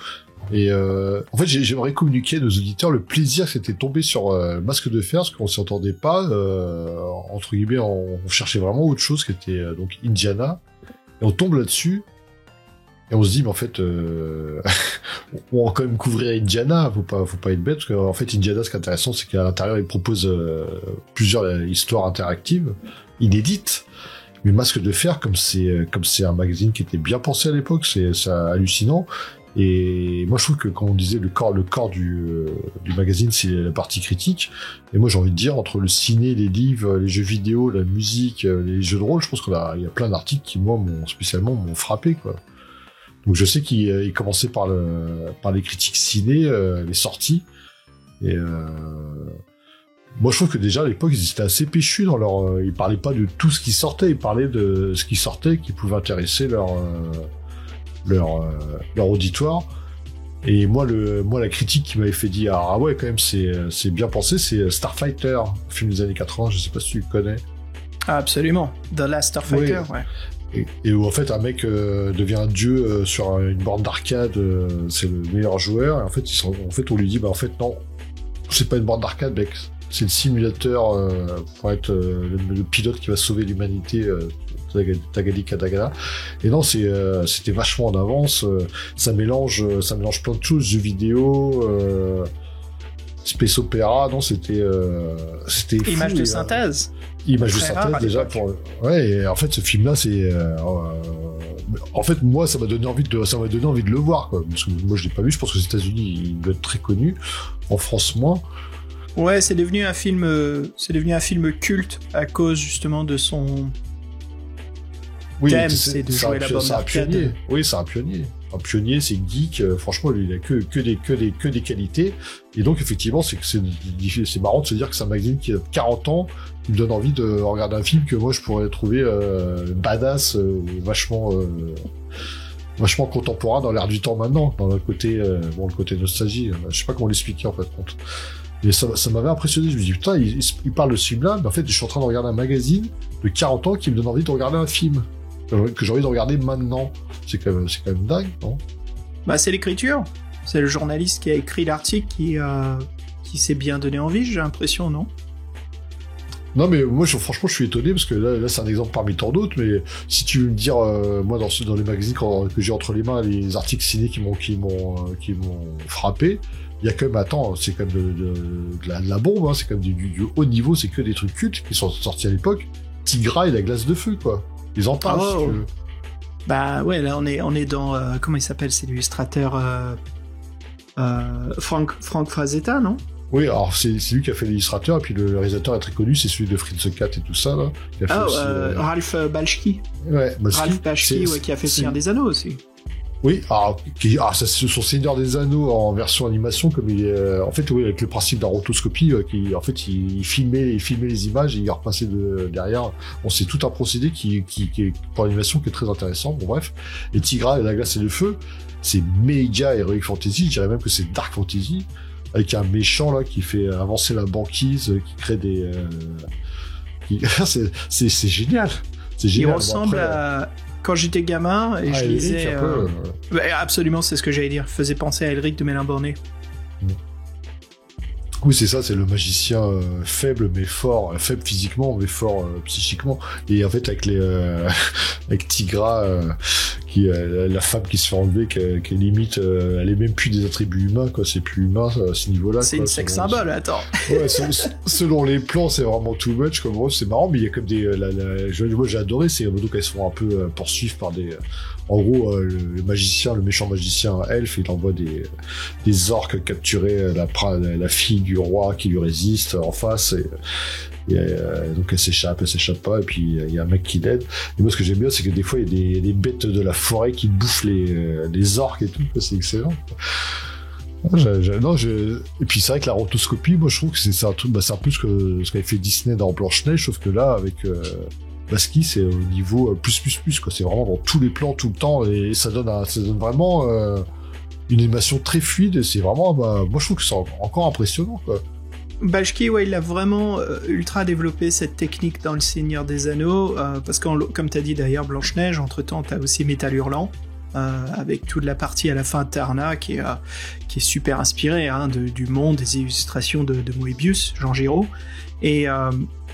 Et en fait, j'aimerais communiquer à nos auditeurs le plaisir que c'était tombé sur Masque de Fer, parce qu'on s'y entendait pas. Entre guillemets, on cherchait vraiment autre chose, qui était donc Indiana. Et on tombe là-dessus, et on se dit, mais en fait, on va quand même couvrir Indiana, faut pas être bête, parce qu'en fait, Indiana, ce qui est intéressant, c'est qu'à l'intérieur, il propose plusieurs histoires interactives, inédites. Mais Masque de Fer, comme c'est un magazine qui était bien pensé à l'époque, c'est hallucinant. Et moi, je trouve que quand on disait le corps du magazine, c'est la partie critique. Et moi, j'ai envie de dire, entre le ciné, les livres, les jeux vidéo, la musique, les jeux de rôle, je pense qu'il y a plein d'articles qui, moi, m'ont frappé, quoi. Donc, je sais qu'il commençait par les critiques ciné, les sorties. Et moi, je trouve que déjà, à l'époque, ils étaient assez péchus dans ils parlaient pas de tout ce qui sortait, ils parlaient de ce qui sortait, qui pouvait intéresser leur auditoire. Et moi la critique qui m'avait fait dire ah ouais quand même c'est bien pensé, c'est Starfighter, film des années 80, je sais pas si tu le connais. Ah, absolument, The Last Starfighter, ouais. Et où en fait un mec devient un dieu sur une borne d'arcade, c'est le meilleur joueur, et en fait on lui dit bah en fait non, c'est pas une borne d'arcade mec, c'est le simulateur pour être le pilote qui va sauver l'humanité, Tagadi Kadagala. Et non, c'était vachement en avance, ça mélange plein de choses, jeux vidéo, space opéra, non, c'était image fou, de synthèse. Image de synthèse déjà ouais, et en fait ce film là c'est en fait moi ça m'a donné envie de le voir, quoi, parce que moi je l'ai pas vu, je pense que aux États-Unis il doit être très connu, en France moins. Ouais, c'est devenu un film culte à cause justement de son thème, c'est de jouer la borne d'arcade. Oui, c'est un pionnier. Un pionnier, c'est geek. Franchement, lui, il a que des qualités. Et donc, effectivement, c'est marrant de se dire que c'est un magazine qui a 40 ans, qui me donne envie de regarder un film que moi, je pourrais trouver badass, vachement contemporain dans l'air du temps maintenant, dans le côté nostalgie. Je sais pas comment l'expliquer en fait. Et ça m'avait impressionné. Je me dis putain, il parle de ce film-là, mais en fait, je suis en train de regarder un magazine de 40 ans qui me donne envie de regarder un film que j'ai envie de regarder maintenant. C'est quand même dingue, non? Bah, c'est l'écriture. C'est le journaliste qui a écrit l'article qui s'est bien donné envie, j'ai l'impression, non? Non, mais moi, franchement, je suis étonné parce que là, c'est un exemple parmi tant d'autres. Mais si tu veux me dire, moi, dans les magazines que j'ai entre les mains, les articles ciné qui m'ont frappé, il y a quand même, attends, c'est quand même de la bombe, hein, c'est quand même du haut niveau, c'est que des trucs cultes qui sont sortis à l'époque. Tigra et la glace de feu, quoi. Ils en parlent, si tu veux. Bah ouais, là on est dans comment il s'appelle, c'est l'illustrateur Frank Frazetta, non? Oui, alors c'est lui qui a fait l'illustrateur, et puis le réalisateur est très connu, c'est celui de Fritz the Cat et tout ça, là. Qui a fait aussi, Ralph Bakshi. Ouais, Ralph Bakshi, ouais, qui a fait Seigneur des Anneaux aussi. Oui, ça c'est son Seigneur des Anneaux en version animation, comme il est, en fait, oui, avec le principe de la rotoscopie, qui, en fait, il filmait les images et il repassait derrière. Bon, c'est tout un procédé qui est, pour l'animation, qui est très intéressant. Bon, bref. Et Tigra et la glace et le feu, c'est méga heroic fantasy, je dirais même que c'est dark fantasy, avec un méchant, là, qui fait avancer la banquise, qui crée des, c'est génial. C'est génial. Il ressemble à, quand j'étais gamin et je lisais, absolument, c'est ce que j'allais dire, faisait penser à Elric de Mélin-Borné. Oui, c'est ça, c'est le magicien faible mais fort, faible physiquement mais fort psychiquement. Et en fait, avec Tigra, qui la femme qui se fait enlever, qui limite, elle est même plus des attributs humains, quoi. C'est plus humain à ce niveau-là. C'est une sex symbole, attends. Ouais, selon les plans, c'est vraiment too much. Comme moi, c'est marrant, mais il y a comme des. Moi, j'ai adoré. C'est donc elles se font un peu poursuivre par des. En gros, le méchant magicien elfe, il envoie des orques capturer la fille du roi qui lui résiste en face, et donc elle s'échappe pas, et puis il y a un mec qui l'aide. Et moi, ce que j'aime bien, c'est que des fois, il y a des bêtes de la forêt qui bouffent les orques et tout, c'est excellent. Et puis c'est vrai que la rotoscopie, moi je trouve que c'est un truc, c'est un peu ce qu'avait fait Disney dans Blanche-Neige, sauf que là, avec Basquiat, c'est au niveau plus, quoi. C'est vraiment dans tous les plans, tout le temps, et ça donne vraiment une animation très fluide, et c'est vraiment, moi je trouve que c'est encore impressionnant, quoi. Bashki, ouais, il a vraiment ultra développé cette technique dans Le Seigneur des Anneaux, parce que, comme tu as dit d'ailleurs, Blanche-Neige, entre-temps, tu as aussi Métal Hurlant, avec toute la partie à la fin de Tarna, qui est super inspirée du monde, des illustrations de Moebius, Jean Giraud. Et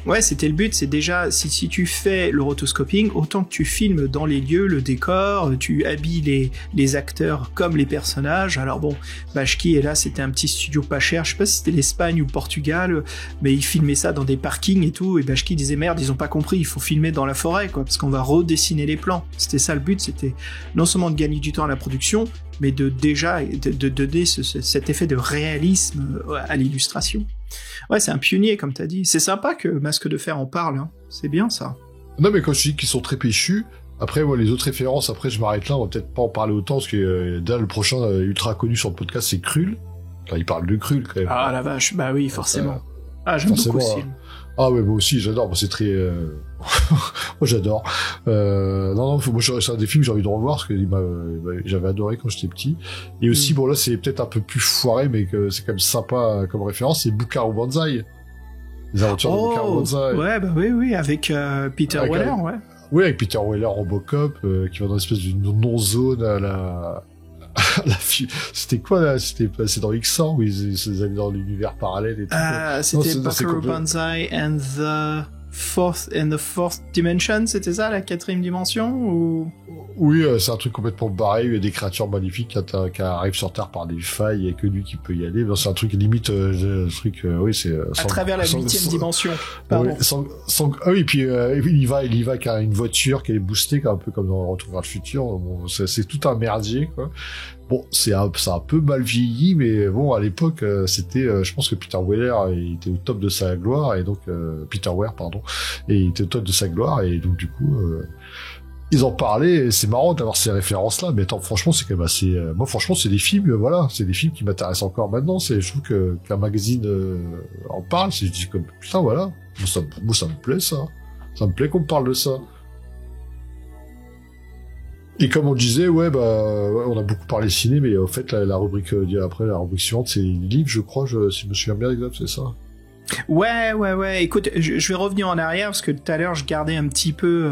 ouais, c'était le but, c'est déjà, si tu fais le rotoscoping, autant que tu filmes dans les lieux, le décor, tu habilles les acteurs comme les personnages. Alors bon, Bashki, et là, c'était un petit studio pas cher, je sais pas si c'était l'Espagne ou le Portugal, mais ils filmaient ça dans des parkings et tout, et Bashki disait, merde, ils ont pas compris, il faut filmer dans la forêt, quoi, parce qu'on va redessiner les plans. C'était ça le but, c'était non seulement de gagner du temps à la production, mais de donner cet effet de réalisme à l'illustration. Ouais, c'est un pionnier, comme t'as dit. C'est sympa que Masque de Fer en parle, hein. C'est bien, ça. Non, mais quand je dis qu'ils sont très péchus, après, moi, les autres références, après, je m'arrête là, on va peut-être pas en parler autant, parce que le prochain ultra connu sur le podcast, c'est Krull. Enfin, il parle de Krull, quand même. Ah, la vache, bah oui, forcément. J'aime beaucoup aussi. Ah ouais, moi aussi, j'adore, moi c'est très... moi j'adore. Non, moi c'est un des films que j'ai envie de revoir, parce que j'avais adoré quand j'étais petit. Et aussi, bon là c'est peut-être un peu plus foiré, mais que c'est quand même sympa comme référence, c'est Buckaroo Banzai. Les aventures de Buckaroo Banzai. Ouais, bah oui, avec Peter Weller, ouais. Oui, avec Peter Weller, Robocop, qui va dans une espèce de non-zone à la... C'était quoi là? C'est dans X1 où ils allaient dans l'univers parallèle et tout. C'était Buckaroo Banzai and the fourth dimension, c'était ça, la 4e dimension ou... Oui, c'est un truc complètement barré, il y a des créatures magnifiques qui arrivent sur Terre par des failles et que lui qui peut y aller. C'est un truc limite, oui, c'est... à travers la 8e dimension, pardon. Oui, puis il y va avec une voiture qui est boostée, un peu comme dans Retour vers le futur. Bon, c'est tout un merdier, quoi. Bon, c'est un peu mal vieilli, mais bon, à l'époque, c'était, je pense que Peter Weller, il était au top de sa gloire, et donc, Peter Weir, pardon, et il était au top de sa gloire, et donc, du coup, ils en parlaient, et c'est marrant d'avoir ces références-là, mais attends, franchement, c'est quand même assez, moi, franchement, c'est des films, voilà, c'est des films qui m'intéressent encore maintenant, je trouve qu'un magazine, en parle, je dis comme, putain, voilà, moi, ça me plaît, ça me plaît qu'on me parle de ça. Et comme on disait, on a beaucoup parlé ciné, mais en fait, la rubrique après, la rubrique suivante, c'est livres, je crois, si je me souviens bien exact, c'est ça. Ouais. Écoute, je vais revenir en arrière parce que tout à l'heure je gardais un petit peu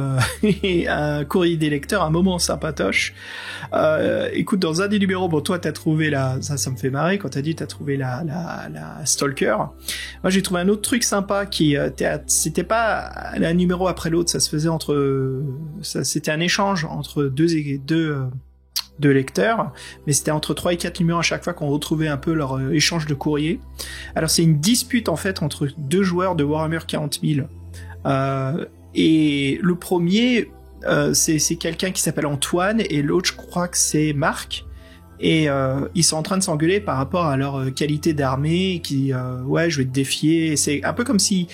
un courrier des lecteurs, un moment sympatoche. Écoute, dans un des numéros, bon, toi t'as trouvé ça me fait marrer quand t'as dit t'as trouvé la Stalker. Moi j'ai trouvé un autre truc sympa qui c'était pas un numéro après l'autre, ça se faisait c'était un échange entre deux lecteurs, mais c'était entre 3 et 4 numéros à chaque fois qu'on retrouvait un peu leur échange de courrier. Alors c'est une dispute en fait entre 2 joueurs de Warhammer 40 000. Et le premier, c'est quelqu'un qui s'appelle Antoine, et l'autre je crois que c'est Marc. Et ils sont en train de s'engueuler par rapport à leur qualité d'armée, je vais te défier. C'est un peu comme si...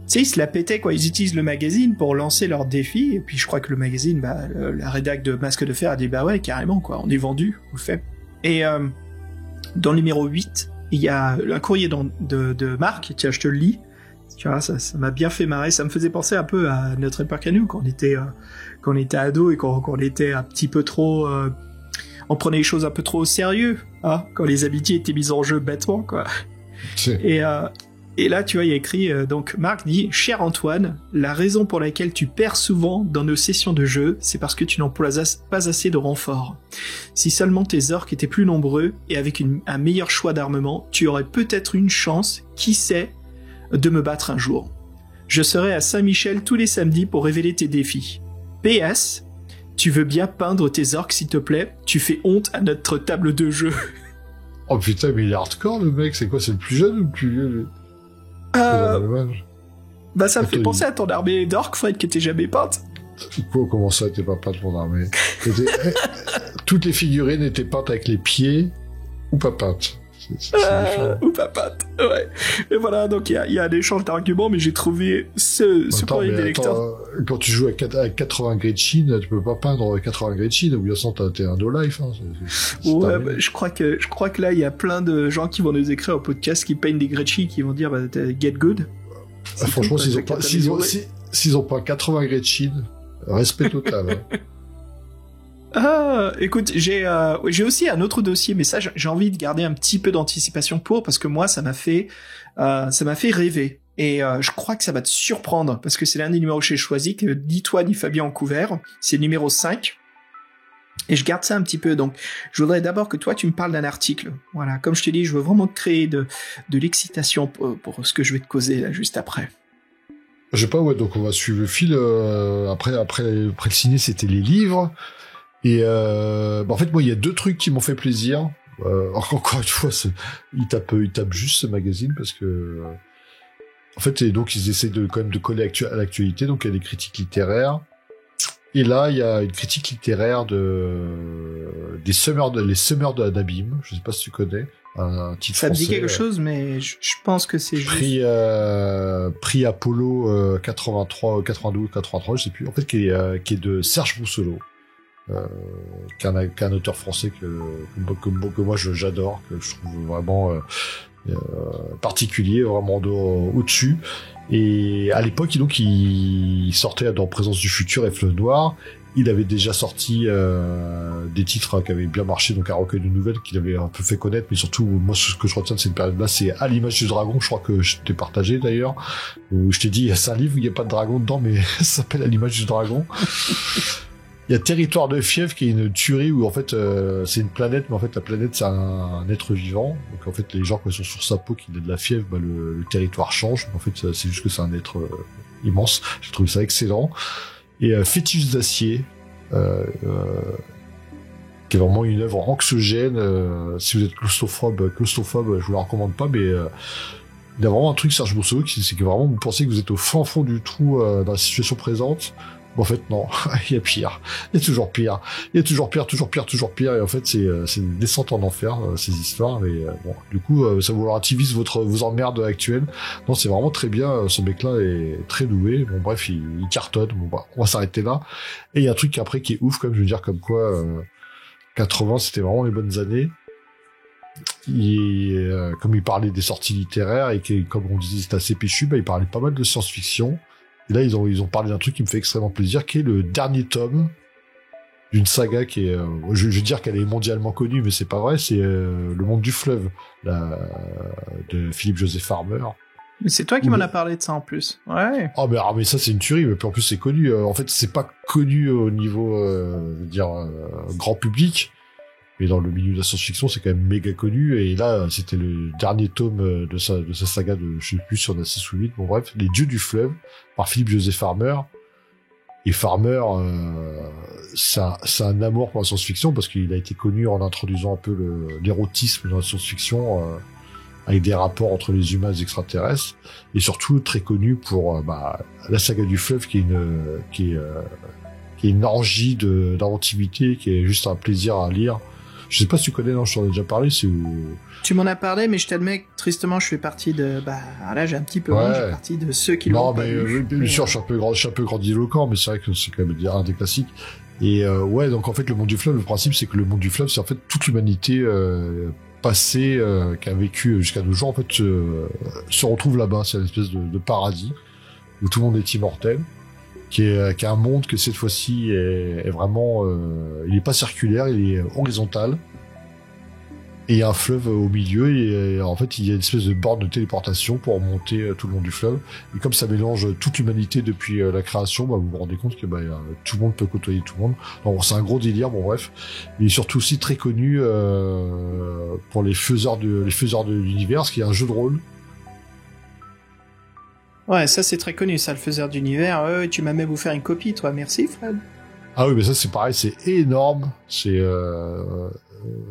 Tu sais, ils se la pétaient, quoi. Ils utilisent le magazine pour lancer leur défi, et puis je crois que le magazine, la rédac de Masque de Fer a dit, bah ouais, carrément, quoi, on est vendu, on le fait. Et dans le numéro 8, il y a un courrier de Marc, tiens, je te le lis. Tu vois, ça m'a bien fait marrer, ça me faisait penser un peu à notre époque à nous, quand on était ado et qu'on était un petit peu trop... on prenait les choses un peu trop au sérieux, hein, quand les amitiés étaient mises en jeu bêtement, quoi. Et là, tu vois, il y a écrit, donc Marc dit « Cher Antoine, la raison pour laquelle tu perds souvent dans nos sessions de jeu, c'est parce que tu n'emploies pas assez de renforts. Si seulement tes orques étaient plus nombreux et avec un meilleur choix d'armement, tu aurais peut-être une chance, qui sait, de me battre un jour. Je serai à Saint-Michel tous les samedis pour révéler tes défis. PS, tu veux bien peindre tes orques s'il te plaît? Tu fais honte à notre table de jeu. » Oh putain, mais il est hardcore le mec, c'est quoi, c'est le plus jeune ou le plus vieux? Ça me fait penser à ton armée d'orques, Fred, qui était jamais peinte. Comment ça, t'es pas peinte mon armée? Toutes les figurines étaient peintes avec les pieds ou pas peintes. Ou pas peintes, ouais. Et voilà, donc il y a un échange d'arguments, mais j'ai trouvé ce courrier des lecteurs. Quand tu joues avec 80 Gretchen, tu peux pas peindre 80 Gretchen, ou bien sans t'es un no-life. Hein. Ouais, je crois que là, il y a plein de gens qui vont nous écrire au podcast qui peignent des Gretchen, qui vont dire get good. Franchement, s'ils ont pas 80 Gretchen, respect total. Hein. Écoute, j'ai aussi un autre dossier, mais ça, j'ai envie de garder un petit peu d'anticipation parce que moi, ça m'a fait rêver. Et je crois que ça va te surprendre, parce que c'est l'un des numéros que j'ai choisi, que ni toi ni Fabien ont couvert. C'est le numéro 5. Et je garde ça un petit peu. Donc, je voudrais d'abord que toi, tu me parles d'un article. Voilà, comme je te dis, je veux vraiment créer de l'excitation pour ce que je vais te causer là, juste après. Je sais pas, ouais, donc on va suivre le fil. Après le ciné, c'était les livres. Et en fait, moi, il y a 2 trucs qui m'ont fait plaisir. Encore une fois, il tape juste ce magazine parce que en fait, et donc ils essaient quand même de coller à l'actualité. Donc il y a des critiques littéraires. Et là, il y a une critique littéraire les Summers de d'Abîme. Je sais pas si tu connais. Un titre ça français. Me dit quelque chose, mais je pense que c'est prix Apollo 83, 92, 83, je sais plus. En fait, qui est de Serge Bousselot. Qui est un auteur français que moi j'adore, que je trouve vraiment particulier, vraiment au-dessus. Et à l'époque, donc, il sortait dans Présence du futur et Fleuve noir. Il avait déjà sorti des titres qui avaient bien marché, donc un recueil de nouvelles qu'il avait un peu fait connaître, mais surtout, moi, ce que je retiens de cette période-là, c'est À l'image du dragon, je crois que je t'ai partagé d'ailleurs, où je t'ai dit, c'est un livre où il n'y a pas de dragon dedans, mais ça s'appelle À l'image du dragon. Il y a Territoire de fièvre qui est une tuerie où en fait c'est une planète, mais en fait la planète c'est un être vivant. Donc en fait les gens quand ils sont sur sa peau qu'il a de la fièvre, le territoire change. En fait c'est juste que c'est un être immense. J'ai trouvé ça excellent. Et Fétiche d'acier, qui est vraiment une œuvre anxiogène. Si vous êtes claustrophobe, je vous la recommande pas, mais il y a vraiment un truc Serge Bousselot, c'est que vraiment vous pensez que vous êtes au fin fond du trou dans la situation présente. Bon, en fait, non. Il y a pire. Il y a toujours pire. Il y a toujours pire. Et en fait, c'est une descente en enfer, ces histoires. Mais bon, du coup, ça vous relativise vos emmerdes actuelles. Non, c'est vraiment très bien. Ce mec-là est très doué. Bon, bref, il cartonne. Bon, bah, on va s'arrêter là. Et il y a un truc après qui est ouf, comme je veux dire, comme quoi 80, c'était vraiment les bonnes années. Comme il parlait des sorties littéraires et que, comme on disait, c'était assez péchu, bah, il parlait pas mal de science-fiction. Et là, ils ont parlé d'un truc qui me fait extrêmement plaisir, qui est le dernier tome d'une saga qui est, je veux dire qu'elle est mondialement connue, mais c'est pas vrai, c'est Le Monde du Fleuve, de Philippe Joseph Farmer. Mais c'est toi qui m'en as parlé de ça en plus. Ouais. Mais ça c'est une tuerie, mais en plus c'est connu. En fait, c'est pas connu au niveau, grand public. Mais dans le milieu de la science-fiction, c'est quand même méga connu. Et là, c'était le dernier tome de sa saga de, je sais plus si on a 6 ou 8. Bon, bref, Les Dieux du Fleuve, par Philippe Joseph Farmer. Et Farmer, c'est un amour pour la science-fiction parce qu'il a été connu en introduisant un peu l'érotisme dans la science-fiction, avec des rapports entre les humains et les extraterrestres. Et surtout, très connu pour, la saga du Fleuve qui est une orgie d'inventivité, qui est juste un plaisir à lire. Je sais pas si tu connais, non, je t'en ai déjà parlé, Tu m'en as parlé, mais je t'admets que tristement, je fais partie de, là, j'ai un petit peu honte, je fais partie de ceux qui l'ont pas lu. Bien sûr, je suis un peu grandiloquent, mais c'est vrai que c'est quand même un des classiques. Et, donc en fait, le monde du fleuve, le principe, c'est que le monde du fleuve, c'est en fait toute l'humanité, passée, qui a vécu jusqu'à nos jours, en fait, se retrouve là-bas. C'est une espèce de paradis, où tout le monde est immortel. Qui est un monde que cette fois-ci est vraiment, il est pas circulaire, il est horizontal. Et il y a un fleuve au milieu et en fait il y a une espèce de borne de téléportation pour monter tout le long du fleuve. Et comme ça mélange toute l'humanité depuis la création, vous vous rendez compte que tout le monde peut côtoyer tout le monde. Donc c'est un gros délire, bon bref. Il est surtout aussi très connu pour les faiseurs de l'univers, ce qui est un jeu de rôle. Ouais, ça c'est très connu, ça, le faiseur d'univers. Tu m'as même offert une copie, toi. Merci, Fred. Ah oui, mais ça c'est pareil, c'est énorme. C'est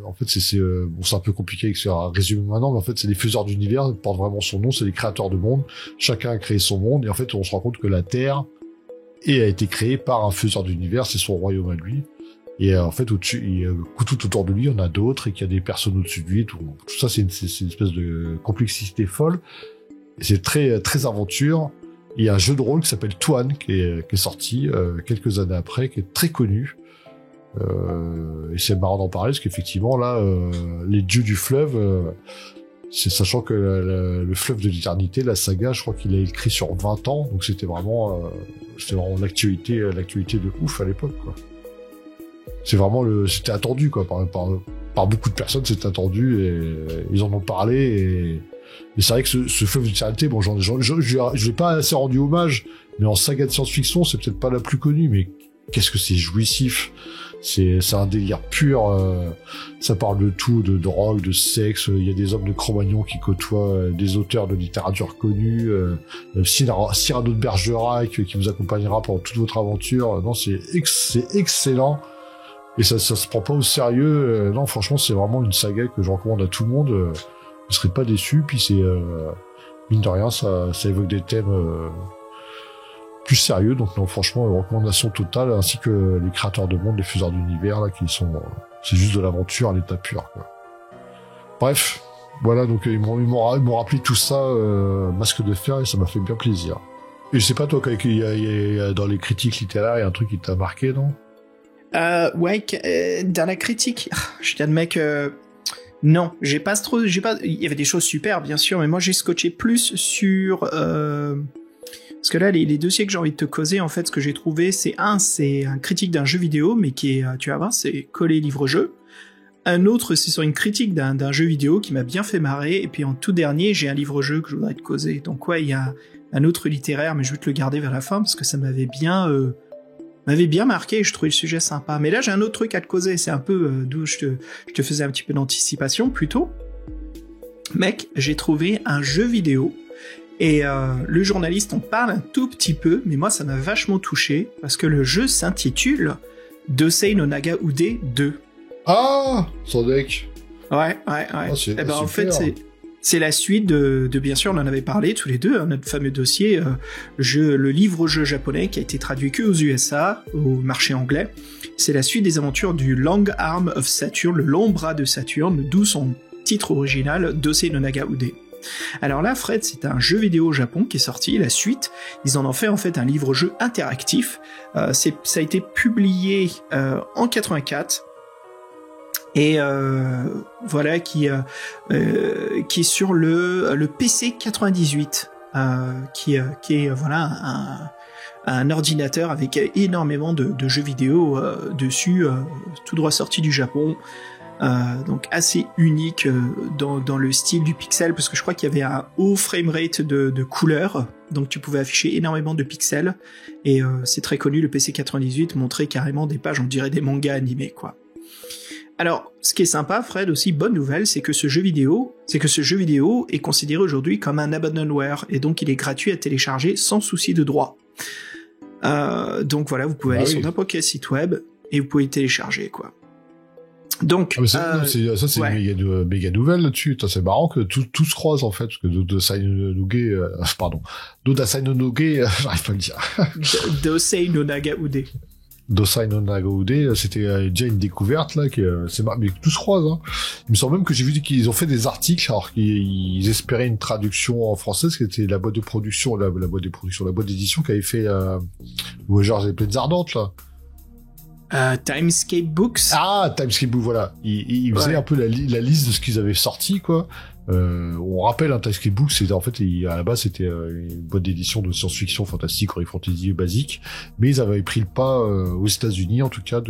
en fait c'est un peu compliqué à résumer maintenant, mais en fait c'est les faiseurs d'univers, portent vraiment son nom, c'est les créateurs de monde. Chacun a créé son monde et en fait on se rend compte que la Terre a été créée par un faiseur d'univers, c'est son royaume à lui. Et en fait au-dessus, tout autour de lui, il y en a d'autres et qu'il y a des personnes au-dessus de lui. Tout ça c'est une espèce de complexité folle. C'est très très aventure. Il y a un jeu de rôle qui s'appelle Twan qui est sorti quelques années après, qui est très connu. Et c'est marrant d'en parler parce qu'effectivement là, les dieux du fleuve, c'est sachant que le fleuve de l'éternité, la saga, je crois qu'il a écrit sur 20 ans, donc c'était vraiment l'actualité de ouf à l'époque, quoi. C'est vraiment c'était attendu, quoi, par beaucoup de personnes, c'était attendu, et ils en ont parlé, et c'est vrai que ce fleuve d'éternité, bon, je l'ai pas assez rendu hommage, mais en saga de science-fiction, c'est peut-être pas la plus connue, mais qu'est-ce que c'est jouissif. C'est un délire pur, ça parle de tout, de drogue, de sexe, il y a des hommes de Cro-Magnon qui côtoient des auteurs de littérature connus, Cyrano de Bergerac qui vous accompagnera pendant toute votre aventure. Non, c'est excellent, et ça se prend pas au sérieux. Non, franchement, c'est vraiment une saga que je recommande à tout le monde. Vous serez pas déçus, puis c'est mine de rien, ça évoque des thèmes plus sérieux, donc non, franchement, recommandation totale, ainsi que les créateurs de monde, les faiseurs d'univers, là, qui sont, c'est juste de l'aventure à l'état pur, quoi. Bref, voilà, donc ils m'ont rappelé tout ça, Masque de fer, et ça m'a fait bien plaisir. Et je sais pas, toi, il y a dans les critiques littéraires, il y a un truc qui t'a marqué, non? Ouais, dans la critique, je t'admets que non, il y avait des choses super, bien sûr, mais moi j'ai scotché plus sur, parce que là, les dossiers que j'ai envie de te causer, en fait, ce que j'ai trouvé, c'est un critique d'un jeu vidéo, mais qui est, tu vas voir, c'est collé livre-jeu. Un autre, c'est sur une critique d'un jeu vidéo qui m'a bien fait marrer. Et puis en tout dernier, j'ai un livre-jeu que je voudrais te causer. Donc ouais, il y a un autre littéraire, mais je vais te le garder vers la fin, parce que ça m'avait bien marqué, et je trouvais le sujet sympa. Mais là, j'ai un autre truc à te causer, c'est un peu d'où je te faisais un petit peu d'anticipation, plutôt. Mec, j'ai trouvé un jeu vidéo. Et le journaliste en parle un tout petit peu, mais moi ça m'a vachement touché, parce que le jeu s'intitule Dosei no Naga Ude 2. Ah, son deck. Ouais. Et ben en fait c'est la suite de bien sûr, on en avait parlé tous les deux, hein, notre fameux dossier, le livre-jeu japonais qui a été traduit que aux USA, au marché anglais. C'est la suite des aventures du Long Arm of Saturn, le long bras de Saturne, d'où son titre original, Dosei no Naga Ude. Alors là, Fred, c'est un jeu vidéo au Japon qui est sorti, la suite, ils en ont fait en fait un livre-jeu interactif, ça a été publié en 84, et voilà, qui est sur le PC 98, qui est voilà un ordinateur avec énormément de jeux vidéo dessus, tout droit sorti du Japon. Donc assez unique dans le style du pixel, parce que je crois qu'il y avait un haut framerate de couleurs, donc tu pouvais afficher énormément de pixels, et c'est très connu, le PC 98 montrait carrément des pages, on dirait des mangas animés, quoi. Alors, ce qui est sympa, Fred, aussi, bonne nouvelle, c'est que ce jeu vidéo est considéré aujourd'hui comme un abandonware, et donc il est gratuit à télécharger sans souci de droit. Donc voilà, vous pouvez aller sur n'importe quel site web, et vous pouvez le télécharger, quoi. Donc, ça c'est une méga nouvelle là-dessus. C'est marrant que tout se croise en fait, parce que Dosei no Naga, j'arrive pas à le dire. Dosei no Naga Ude. Dosei no Naga Ude, c'était déjà une découverte là, mais tout se croise. Hein. Il me semble même que j'ai vu qu'ils ont fait des articles alors qu'ils espéraient une traduction en français, parce que c'était la boîte d'édition qui avait fait Voyageurs des Plaines Ardentes là. Timescape Books. Ah, Timescape Books, voilà. Ils faisaient un peu la liste de ce qu'ils avaient sorti, quoi. On rappelle, Timescape Books, c'était en fait, à la base, c'était une boîte d'édition de science-fiction, fantastique, horror fantasy basique, mais ils avaient pris le pas aux États-Unis, en tout cas,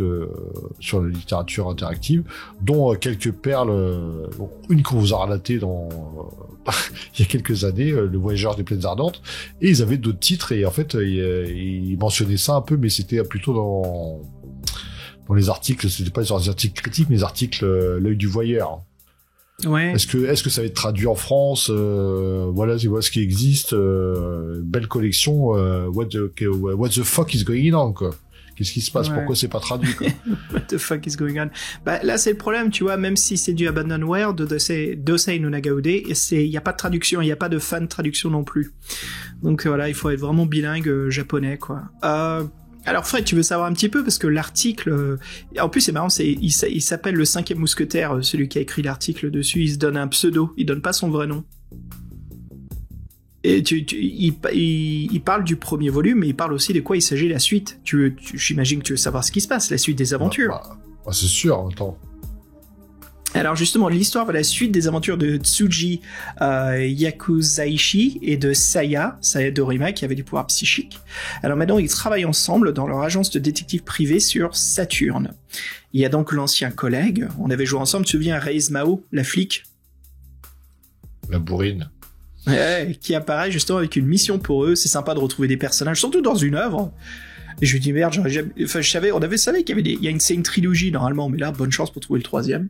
sur la littérature interactive, dont quelques perles, une qu'on vous a relatée il y a quelques années, Le Voyageur des Plaines Ardentes, et ils avaient d'autres titres, et en fait, ils mentionnaient ça un peu, mais c'était plutôt dans les articles, c'était pas sur les articles critiques, mais les articles l'œil du voyeur. Ouais. Est-ce que ça va être traduit en France? Voilà ce qui existe. Belle collection. What the fuck is going on, quoi? Qu'est-ce qui se passe? Pourquoi c'est pas traduit, quoi? What the fuck is going on? Bah, là, c'est le problème, tu vois, même si c'est du abandonware de Dosei no Naga Ude, il y a pas de traduction, il y a pas de fan traduction non plus. Donc voilà, il faut être vraiment bilingue japonais, quoi. Alors Fred, tu veux savoir un petit peu, parce que l'article, en plus c'est marrant, il s'appelle le 5e mousquetaire, celui qui a écrit l'article dessus, il se donne un pseudo, il donne pas son vrai nom. Et il parle du premier volume, mais il parle aussi de quoi il s'agit la suite. J'imagine que tu veux savoir ce qui se passe, la suite des aventures. C'est sûr, attends. Alors justement, l'histoire va la suite des aventures de Tsuji Yakuzaishi et de Saya Dorima, qui avait du pouvoir psychique. Alors maintenant, ils travaillent ensemble dans leur agence de détective privée sur Saturne. Il y a donc l'ancien collègue, on avait joué ensemble, tu te souviens, Reiz Mao, la flic? La bourrine. Ouais, qui apparaît justement avec une mission pour eux. C'est sympa de retrouver des personnages, surtout dans une œuvre. Et je lui dis merde, j'aurais jamais... Enfin, je savais qu'il y avait il y a c'est une trilogie normalement, mais là, bonne chance pour trouver le troisième.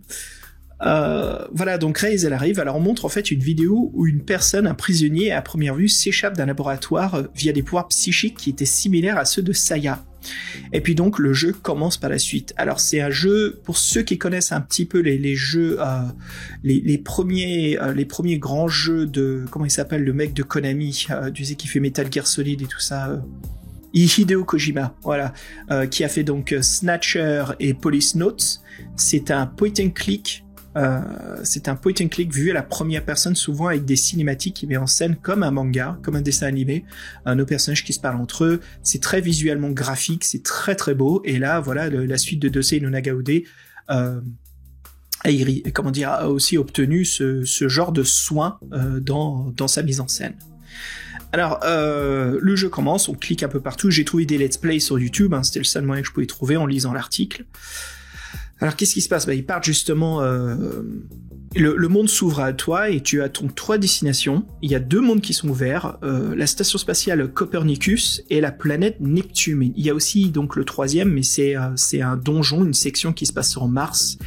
Voilà, donc Reiz, elle arrive. Alors on montre en fait une vidéo où une personne, un prisonnier, à première vue, s'échappe d'un laboratoire via des pouvoirs psychiques qui étaient similaires à ceux de Saya. Et puis donc le jeu commence par la suite. Alors c'est un jeu, pour ceux qui connaissent un petit peu les jeux, les premiers grands jeux de, comment il s'appelle, le mec de Konami, tu sais, qui fait Metal Gear Solid et tout ça, Hideo Kojima, voilà, qui a fait donc Snatcher et Police Notes. C'est un point and click. C'est un point and click vu à la première personne, souvent avec des cinématiques qui met en scène comme un manga, comme un dessin animé, nos personnages qui se parlent entre eux. C'est très visuellement graphique, c'est très très beau. Et là, voilà, la suite de Dosei no Nagaude a aussi obtenu ce genre de soin dans sa mise en scène. Alors, le jeu commence, on clique un peu partout. J'ai trouvé des let's play sur YouTube, c'était le seul moyen que je pouvais trouver en lisant l'article. Alors qu'est-ce qui se passe ? Ils partent justement... le monde s'ouvre à toi et tu as donc 3 destinations. Il y a 2 mondes qui sont ouverts, la station spatiale Copernicus et la planète Neptune. Il y a aussi donc le 3e, mais c'est un donjon, une section qui se passe sur Mars.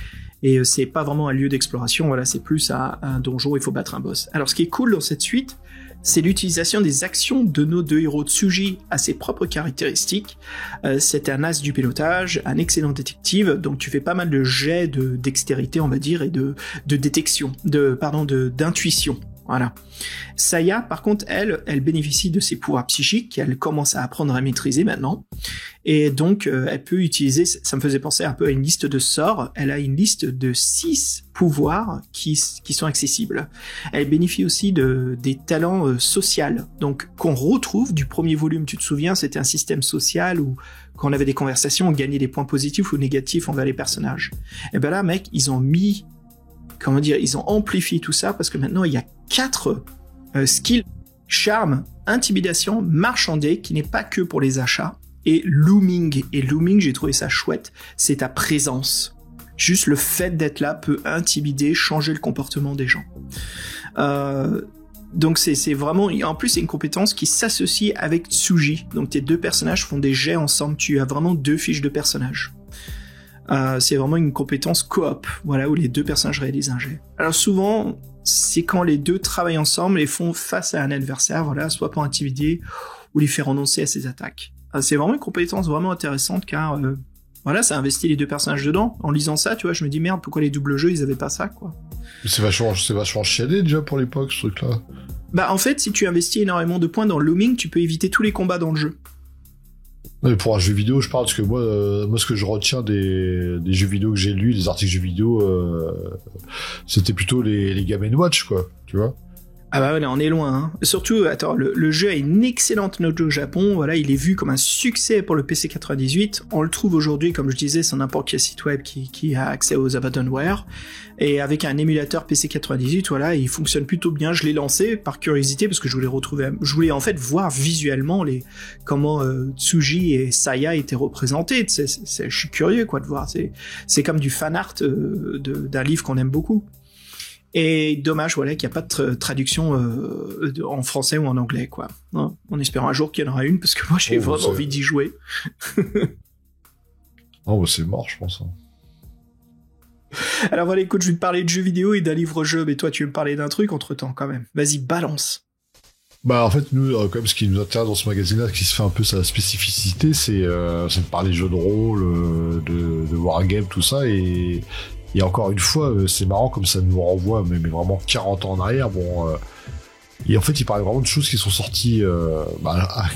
Et c'est pas vraiment un lieu d'exploration, voilà, c'est plus un donjon où il faut battre un boss. Alors ce qui est cool dans cette suite, c'est l'utilisation des actions de nos 2 héros. Tsuji a ses propres caractéristiques. C'est un as du pilotage, un excellent détective, donc tu fais pas mal de jets de dextérité, on va dire, et de détection, d'intuition. Voilà. Saya, par contre, elle bénéficie de ses pouvoirs psychiques qu'elle commence à apprendre à maîtriser maintenant. Et donc, elle peut utiliser, ça me faisait penser un peu à une liste de sorts. Elle a une liste de 6 pouvoirs qui sont accessibles. Elle bénéficie aussi des talents sociaux, donc qu'on retrouve du premier volume. Tu te souviens, c'était un système social où quand on avait des conversations, on gagnait des points positifs ou négatifs envers les personnages. Et ben là, mec, ils ont amplifié tout ça parce que maintenant il y a 4 skills: charme, intimidation, marchander, qui n'est pas que pour les achats, et looming. Et looming, j'ai trouvé ça chouette, c'est ta présence. Juste le fait d'être là peut intimider, changer le comportement des gens. Donc c'est vraiment, en plus c'est une compétence qui s'associe avec Tsuji. Donc tes 2 personnages font des jets ensemble, tu as vraiment 2 fiches de personnages. C'est vraiment une compétence coop, voilà, où les 2 personnages réalisent un jet. Alors souvent, c'est quand les 2 travaillent ensemble et font face à un adversaire, voilà, soit pour intimider ou les faire renoncer à ses attaques. C'est vraiment une compétence vraiment intéressante car, voilà, ça investit les 2 personnages dedans. En lisant ça, tu vois, je me dis merde, pourquoi les doubles jeux ils avaient pas ça, quoi. C'est vachement chiadé déjà pour l'époque, ce truc-là. Bah en fait, si tu investis énormément de points dans le looming, tu peux éviter tous les combats dans le jeu. Mais pour un jeu vidéo, je parle parce que moi ce que je retiens des jeux vidéo que j'ai lus, des articles jeux vidéo, c'était plutôt les Game & Watch, quoi, tu vois. Ah bah voilà, on est loin, hein. Surtout, attends, le jeu a une excellente note au Japon, voilà, il est vu comme un succès pour le PC 98, on le trouve aujourd'hui, comme je disais, sur n'importe quel site web qui a accès aux abandonware, et avec un émulateur PC 98, voilà, il fonctionne plutôt bien. Je l'ai lancé par curiosité, parce que je voulais en fait voir visuellement comment Tsuji et Saya étaient représentés, je suis curieux, quoi, de voir, c'est comme du fan art d'un livre qu'on aime beaucoup. Et dommage, voilà, qu'il n'y a pas de traduction en français ou en anglais, quoi. Hein, en espérant un jour qu'il y en aura une, parce que moi, j'ai vraiment envie d'y jouer. Oh, bah c'est mort, je pense. Hein. Alors voilà, écoute, je vais te parler de jeux vidéo et d'un livre-jeu, mais toi, tu veux me parler d'un truc entre-temps, quand même. Vas-y, balance. Bah, en fait, nous, quand même, ce qui nous intéresse dans ce magazine-là, qui se fait un peu sa spécificité, c'est de parler de jeux de rôle, de wargame, tout ça, et encore une fois, c'est marrant comme ça nous renvoie, mais vraiment 40 ans en arrière. Bon, et en fait, il parlait vraiment de choses qui sont sorties,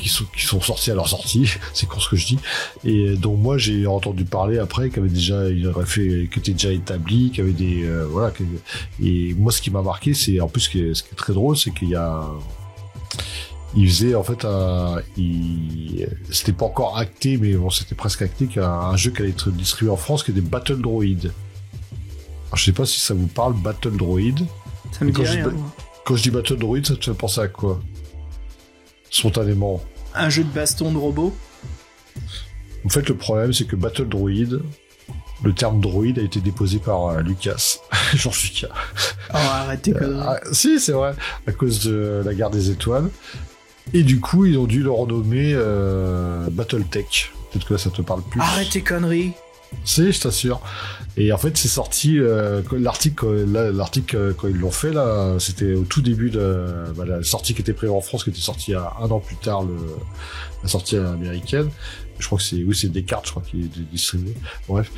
qui sont sorties à leur sortie. C'est con ce que je dis. Et dont moi j'ai entendu parler après, qui était déjà établi, qui avait des voilà. Et moi, ce qui m'a marqué, c'est en plus ce qui est très drôle, c'est qu'il y a il faisait en fait c'était pas encore acté, mais bon, c'était presque acté, qu'il y a un jeu qui allait être distribué en France qui était Battle Droid. Alors, je sais pas si ça vous parle, Battle Droid. Ça me dit rien. Quand je dis Battle Droid, ça te fait penser à quoi? Spontanément. Un jeu de baston de robots. En fait, le problème, c'est que Battle Droid, le terme droid a été déposé par Lucas, George Lucas. Oh, arrête tes conneries. Si, c'est vrai, à cause de la guerre des étoiles. Et du coup, ils ont dû le renommer Battletech. Peut-être que là, ça te parle plus. Arrête tes conneries. Si, je t'assure. Et en fait, c'est sorti l'article quand ils l'ont fait là, c'était au tout début de la sortie qui était prévue en France, qui était sortie un an plus tard, la sortie américaine. Je crois que c'est Descartes, je crois, qui est distribué. Bref.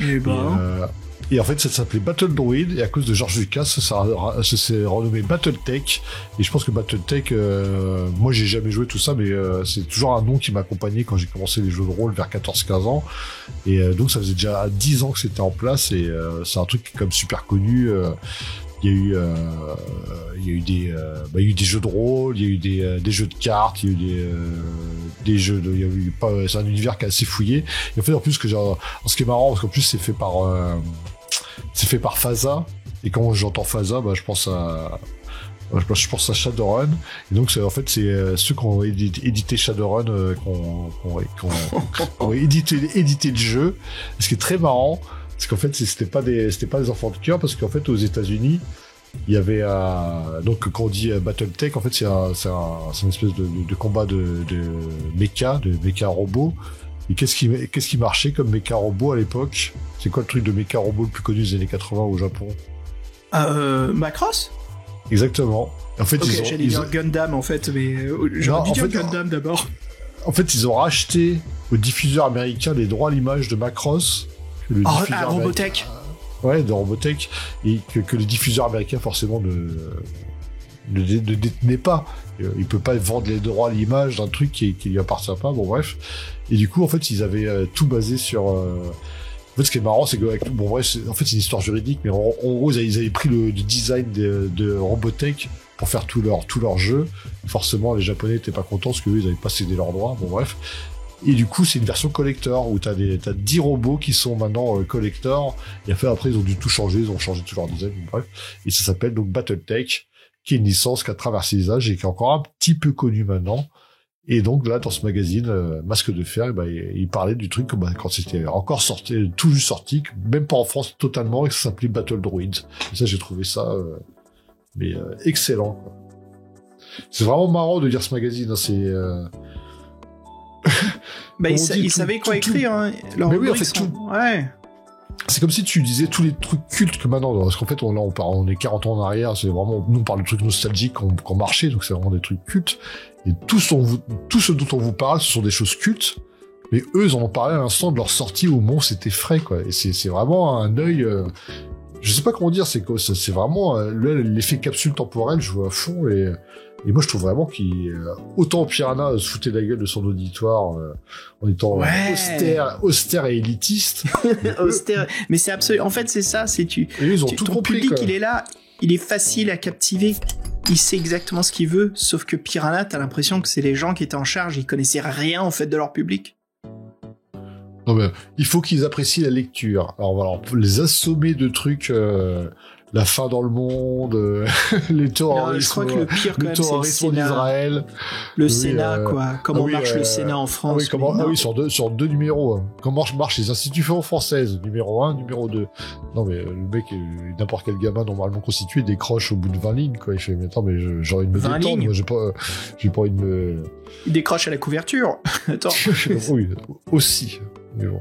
Et en fait, ça s'appelait Battle Droid, et à cause de George Lucas, ça s'est renommé Battletech. Et je pense que Battletech, moi j'ai jamais joué tout ça, mais c'est toujours un nom qui m'a accompagné quand j'ai commencé les jeux de rôle vers 14-15 ans. Et donc ça faisait déjà 10 ans que c'était en place, et c'est un truc comme super connu. Il y a eu des jeux de rôle, il y a eu des jeux de cartes, il y a eu des jeux de, c'est un univers qui est assez fouillé. Et en fait, en plus, ce qui est marrant, parce qu'en plus, c'est fait par FASA. Et quand j'entends FASA, je pense à Shadowrun. Et donc, en fait, c'est ceux qui ont édité Shadowrun, qui ont édité le jeu. Et ce qui est très marrant, c'est qu'en fait, c'était pas des enfants de cœur, parce qu'en fait, aux États-Unis, il y avait donc quand on dit Battletech, en fait, c'est une espèce de combat de méca robots. Et qu'est-ce qui marchait comme méca robot à l'époque? C'est quoi le truc de méca robot le plus connu des années 80 au Japon? Macross? Exactement. En fait, j'allais dire Gundam en fait, mais j'aurais dû dire Gundam d'abord. En fait, ils ont racheté au diffuseur américain les droits à l'image de Macross. Robotech. Ouais, de Robotech, et que les diffuseurs américains forcément ne détenaient pas. Il peut pas vendre les droits à l'image d'un truc qui lui appartient pas. Bon bref. Et du coup, en fait, ils avaient tout basé sur. En fait, ce qui est marrant, c'est que en fait, c'est une histoire juridique, mais en gros, ils avaient pris le design de Robotech pour faire tout leur jeu. Forcément, les Japonais étaient pas contents parce qu'eux, ils avaient pas cédé leurs droits. Bon bref. Et du coup, c'est une version collector où t'as 10 robots qui sont maintenant collector. Et après, ils ont dû tout changer, ils ont changé tout leur design, bref. Et ça s'appelle donc Battletech, qui est une licence qui a traversé les âges et qui est encore un petit peu connue maintenant. Et donc là, dans ce magazine, Masque de Fer, il parlait du truc quand c'était encore sorti, tout juste sorti, même pas en France totalement, et que ça s'appelait Battle Droid. Et ça, j'ai trouvé ça, excellent, quoi. C'est vraiment marrant de lire ce magazine, hein, c'est, ils savaient quoi écrire, hein. Mais oui, en fait, tout. Ouais. C'est comme si tu disais tous les trucs cultes que maintenant, parce qu'en fait, on est 40 ans en arrière, c'est vraiment, nous on parle de trucs nostalgiques qui ont marché, donc c'est vraiment des trucs cultes. Et tout ce dont on vous parle, ce sont des choses cultes, mais eux, ils en ont parlé à l'instant de leur sortie au moment où c'était frais, quoi. Et c'est vraiment un œil, je sais pas comment dire, c'est vraiment, l'effet capsule temporelle, je vois à fond, et moi, je trouve vraiment autant Piranha se foutait la gueule de son auditoire en étant austère et élitiste. Austère. Mais c'est absolument. En fait, c'est ça. C'est ils ont tout ton compris. Public, il est là. Il est facile à captiver. Il sait exactement ce qu'il veut. Sauf que Piranha, t'as l'impression que c'est les gens qui étaient en charge. Ils connaissaient rien en fait de leur public. Non mais il faut qu'ils apprécient la lecture. Alors voilà, les assommer de trucs. La fin dans le monde, les terroristes, je crois que le pire quand même, c'est le Sénat. d'Israël. Le Sénat, quoi. Comment marche le Sénat en France? Sur deux numéros. Hein. Comment marchent les institutions françaises? Numéro 1, numéro 2. Non, mais le mec, n'importe quel gamin normalement constitué décroche au bout de 20 lignes, quoi. Il fait, mais attends, mais j'ai envie de me détendre. Moi, j'ai pas envie de me... Il décroche à la couverture. Attends. Oui, aussi. Mais bon.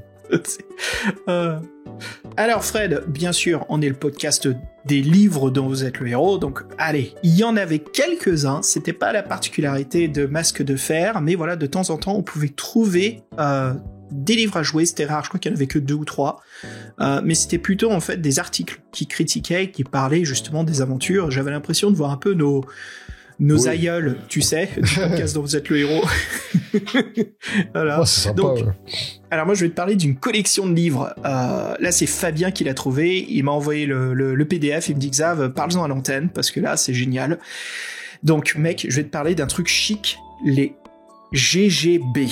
Alors Fred, bien sûr, on est le podcast des livres dont vous êtes le héros, donc allez, il y en avait quelques-uns, c'était pas la particularité de Masque de Fer, mais voilà, de temps en temps, on pouvait trouver des livres à jouer, c'était rare, je crois qu'il y en avait que 2 ou 3, mais c'était plutôt en fait des articles qui critiquaient, qui parlaient justement des aventures. J'avais l'impression de voir un peu nos aïeuls, tu sais, du podcast dont vous êtes le héros. Voilà. Oh, c'est sympa. Donc, ouais. Alors moi je vais te parler d'une collection de livres. Là c'est Fabien qui l'a trouvé. Il m'a envoyé le PDF. Il me dit Xav, parle-en à l'antenne parce que là c'est génial. Donc mec, je vais te parler d'un truc chic, les GGB.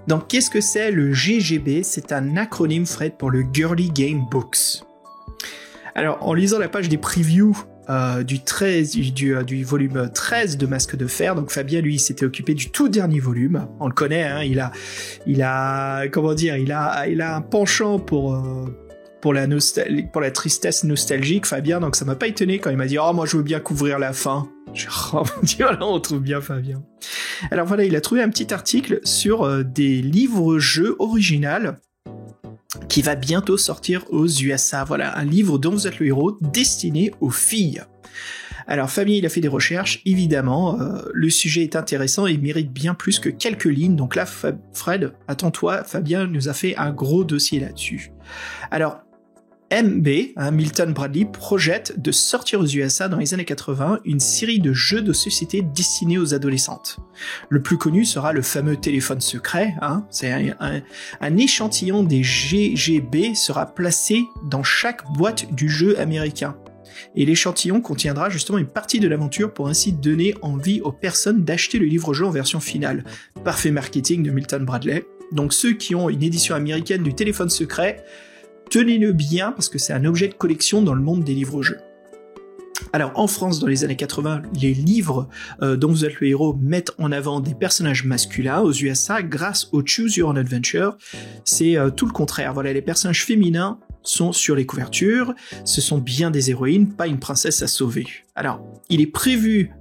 Donc qu'est-ce que c'est le GGB? C'est un acronyme, Fred, pour le Girly Game Books. Alors, en lisant la page des previews du volume 13 de Masque de Fer, donc Fabien, lui, il s'était occupé du tout dernier volume. On le connaît, hein, il a un penchant pour la tristesse nostalgique, Fabien, donc ça m'a pas étonné quand il m'a dit « Oh, moi je veux bien couvrir la fin ». J'ai dit « Oh mon Dieu, là on trouve bien Fabien ». Alors voilà, il a trouvé un petit article sur des livres-jeux originaux qui va bientôt sortir aux USA. Voilà, un livre dont vous êtes le héros, destiné aux filles. Alors Fabien, il a fait des recherches, évidemment, le sujet est intéressant et mérite bien plus que quelques lignes, donc là, Fred, attends-toi, Fabien nous a fait un gros dossier là-dessus. Alors, MB, Milton Bradley, projette de sortir aux USA dans les années 80 une série de jeux de société destinés aux adolescentes. Le plus connu sera le fameux téléphone secret, c'est un échantillon des GGB sera placé dans chaque boîte du jeu américain. Et l'échantillon contiendra justement une partie de l'aventure pour ainsi donner envie aux personnes d'acheter le livre-jeu en version finale. Parfait marketing de Milton Bradley. Donc ceux qui ont une édition américaine du téléphone secret, tenez-le bien parce que c'est un objet de collection dans le monde des livres-jeux. Alors en France, dans les années 80, les livres dont vous êtes le héros mettent en avant des personnages masculins. Aux USA, grâce au Choose Your Own Adventure, c'est tout le contraire. Voilà, les personnages féminins sont sur les couvertures, ce sont bien des héroïnes, pas une princesse à sauver. Alors, il est prévu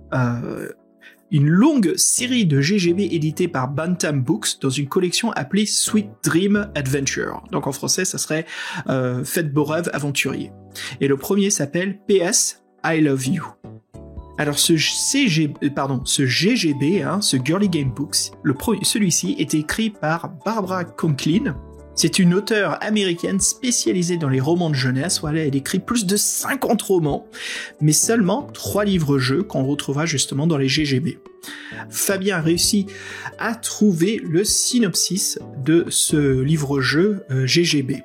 une longue série de GGB éditée par Bantam Books dans une collection appelée Sweet Dream Adventure. Donc en français, ça serait Faites beau rêve aventurier. Et le premier s'appelle PS I Love You. Alors ce GGB, ce Girly Game Books, celui-ci est écrit par Barbara Conklin. C'est une auteure américaine spécialisée dans les romans de jeunesse. Voilà, elle écrit plus de 50 romans, mais seulement 3 livres-jeux qu'on retrouvera justement dans les GGB. Fabien a réussi à trouver le synopsis de ce livre-jeu GGB.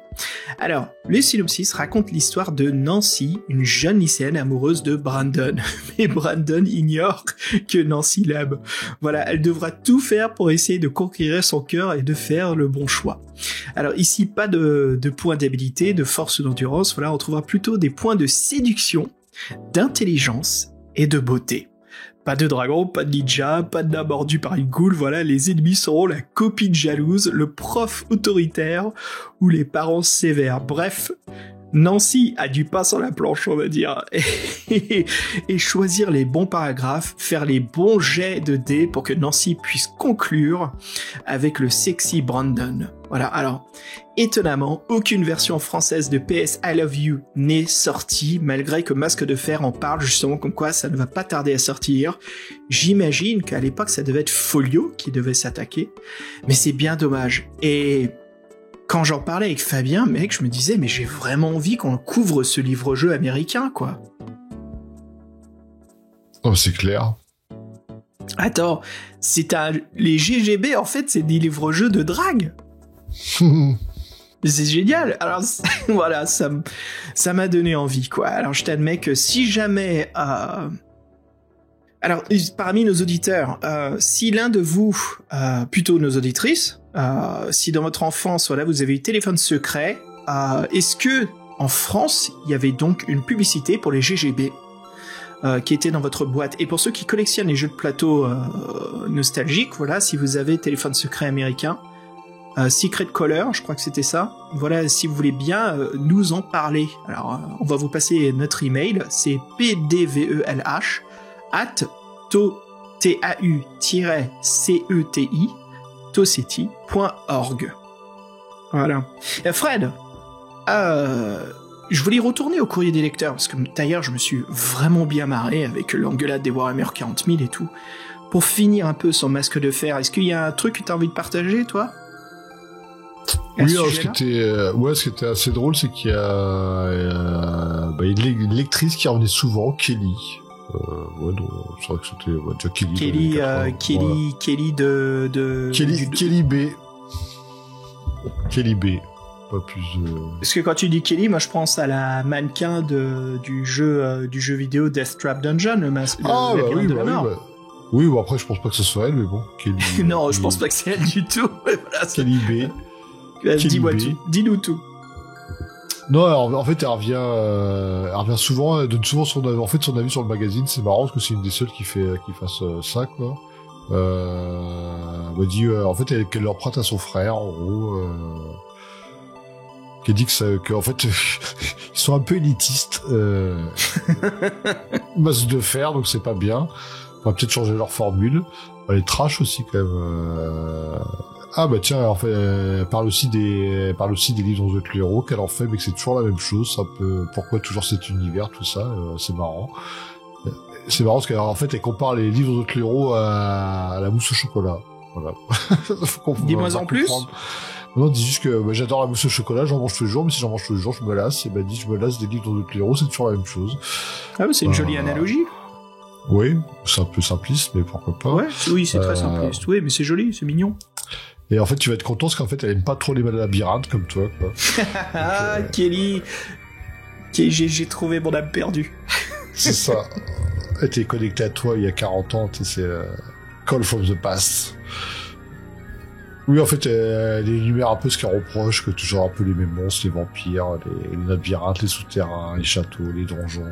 Alors, le synopsis raconte l'histoire de Nancy, une jeune lycéenne amoureuse de Brandon. Mais Brandon ignore que Nancy l'aime. Voilà, elle devra tout faire pour essayer de conquérir son cœur et de faire le bon choix. Alors ici, pas de points d'habilité, de force d'endurance, voilà, on trouvera plutôt des points de séduction, d'intelligence et de beauté. Pas de dragon, pas de ninja, pas de nain mordu par une goule, voilà, les ennemis seront la copine jalouse, le prof autoritaire ou les parents sévères. Bref, Nancy a du pain sur la planche, on va dire, et choisir les bons paragraphes, faire les bons jets de dés pour que Nancy puisse conclure avec le sexy Brandon. Voilà, alors, étonnamment, aucune version française de PS I Love You n'est sortie, malgré que Masque de Fer en parle justement comme quoi ça ne va pas tarder à sortir. J'imagine qu'à l'époque, ça devait être Folio qui devait s'attaquer, mais c'est bien dommage. Et quand j'en parlais avec Fabien, mec, je me disais, mais j'ai vraiment envie qu'on couvre ce livre-jeu américain, quoi. Oh, c'est clair. Attends, les GGB, en fait, c'est des livres-jeux de drague. C'est génial. Alors, voilà, ça m'a donné envie, quoi. Alors, je t'admets que si jamais... Alors, parmi nos auditeurs, si l'un de vous, plutôt nos auditrices, si dans votre enfance, voilà, vous avez eu téléphone secret, est-ce que en France, il y avait donc une publicité pour les GGB qui était dans votre boîte? Et pour ceux qui collectionnent les jeux de plateau nostalgiques, voilà, si vous avez téléphone secret américain, Secret Caller, je crois que c'était ça. Voilà, si vous voulez bien nous en parler. Alors, on va vous passer notre email, c'est pdvelh@tau-ceti.org. Voilà. Fred, je voulais retourner au courrier des lecteurs, parce que d'ailleurs, je me suis vraiment bien marré avec l'engueulade des Warhammer 40 000 et tout. Pour finir un peu sur Masque de Fer, est-ce qu'il y a un truc que tu as envie de partager, toi? Oui, alors, ce qui était assez drôle, c'est qu'il y a une lectrice qui revenait souvent, Kelly. Donc, c'est vrai que c'était déjà Kelly. Kelly de... Kelly B. Kelly B. Pas plus Parce que quand tu dis Kelly, moi je pense à la mannequin du jeu vidéo Death Trap Dungeon, le labyrinthe de la mort. Oui, bon, après je pense pas que ce soit elle, mais bon, Kelly. Non, je pense pas que c'est elle du tout. Voilà, Kelly B. Dis-moi tout, dis-nous tout. Non, alors, en fait, elle revient souvent, elle donne souvent son avis sur le magazine. C'est marrant parce que c'est une des seules qui fasse ça, quoi. Elle dit, en fait, qu'elle l'emprunte à son frère, en gros, qui dit qu'en fait, ils sont un peu élitistes, masse de fer, donc c'est pas bien. On va peut-être changer leur formule. Elle est trash aussi, quand même. Ah bah tiens, en fait, elle parle aussi des livres dans The Hero qu'elle en fait, mais que c'est toujours la même chose. C'est un peu pourquoi toujours cet univers, tout ça. C'est marrant. C'est marrant parce qu'en fait, elle compare les livres de The Hero à la mousse au chocolat. Voilà. Dis-moi en plus. Non, dis juste que j'adore la mousse au chocolat, j'en mange tous les jours, mais si j'en mange tous les jours, je me lasse. Et dit, je me lasse des livres de The Hero, c'est toujours la même chose. Ah oui, c'est une jolie analogie. Oui, c'est un peu simpliste, mais pourquoi pas. Ouais, oui, c'est très simpliste. Oui, mais c'est joli, c'est mignon. Et en fait, tu vas être content parce qu'en fait, elle aime pas trop les labyrinthes comme toi, quoi. Ah, Kelly, j'ai trouvé mon âme perdue. C'est ça. Elle était connectée à toi il y a 40 ans, c'est Call from the Past. Oui, en fait, elle énumère un peu ce qu'elle reproche, que toujours un peu les mêmes monstres, les vampires, les labyrinthes, les souterrains, les châteaux, les donjons.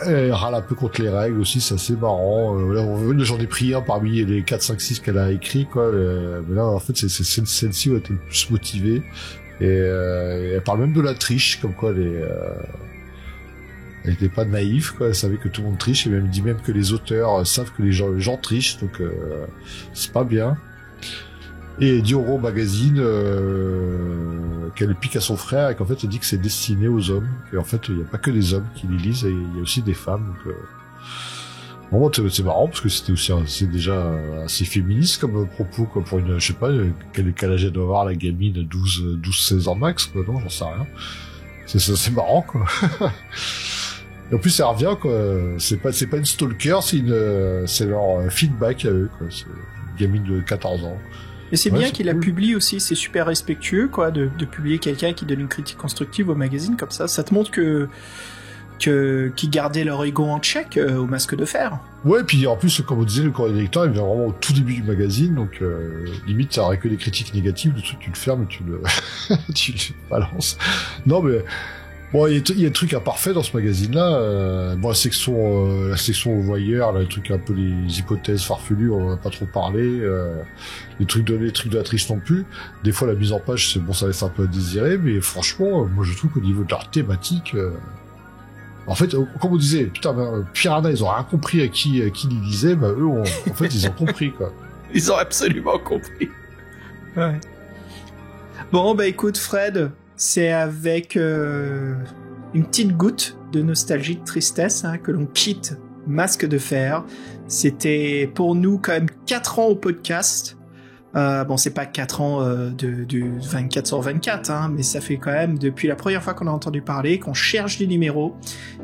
Elle râle un peu contre les règles aussi, c'est assez marrant. Là, j'en ai pris un parmi les 4, 5, 6 qu'elle a écrit, quoi. Mais là, en fait, c'est celle-ci où elle était le plus motivée. Et elle parle même de la triche, comme quoi elle était pas naïve, quoi. Elle savait que tout le monde triche, et elle dit même que les auteurs savent que les gens trichent, donc c'est pas bien. Et elle dit au magazine qu'elle pique à son frère et qu'en fait elle dit que c'est destiné aux hommes, qu'en fait il n'y a pas que des hommes qui les lisent, et il y a aussi des femmes. Donc, bon, c'est marrant parce que c'est déjà assez féministe comme propos, quoi, pour une, je sais pas, quel âge elle doit avoir, la gamine, 12-16 ans max, quoi, non, j'en sais rien. C'est marrant, quoi. Et en plus, ça revient, quoi. C'est pas une stalker, c'est leur feedback à eux, quoi. C'est une gamine de 14 ans. Et c'est bien qu'il la publie aussi, c'est super respectueux, quoi, de publier quelqu'un qui donne une critique constructive au magazine comme ça. Ça te montre qu'ils gardaient leur ego en check au Masque de Fer. Ouais, puis en plus, comme vous disiez, le courrier des lecteurs, il vient vraiment au tout début du magazine, donc limite, ça aurait que des critiques négatives, le truc, tu le fermes et tu le balances. Non, mais bon, il y a des trucs imparfaits dans ce magazine-là. Bon, la section voyeur, là, les trucs un peu, les hypothèses farfelues, on en a pas trop parlé. Les trucs de la triche non plus. Des fois, la mise en page, c'est bon, ça laisse un peu à désirer, mais franchement, moi, je trouve qu'au niveau de leur thématique, en fait, comme on disait, putain, Piranha, ils ont rien compris à qui ils lisaient, bah, eux, en fait, ils ont compris, quoi. Ils ont absolument compris. Ouais. Bon, bah, écoute, Fred, c'est avec une petite goutte de nostalgie, de tristesse, hein, que l'on quitte Masque de Fer. C'était pour nous quand même 4 ans au podcast. Bon, c'est pas 4 ans du 24 sur 24, hein, mais ça fait quand même depuis la première fois qu'on a entendu parler, qu'on cherche des numéros,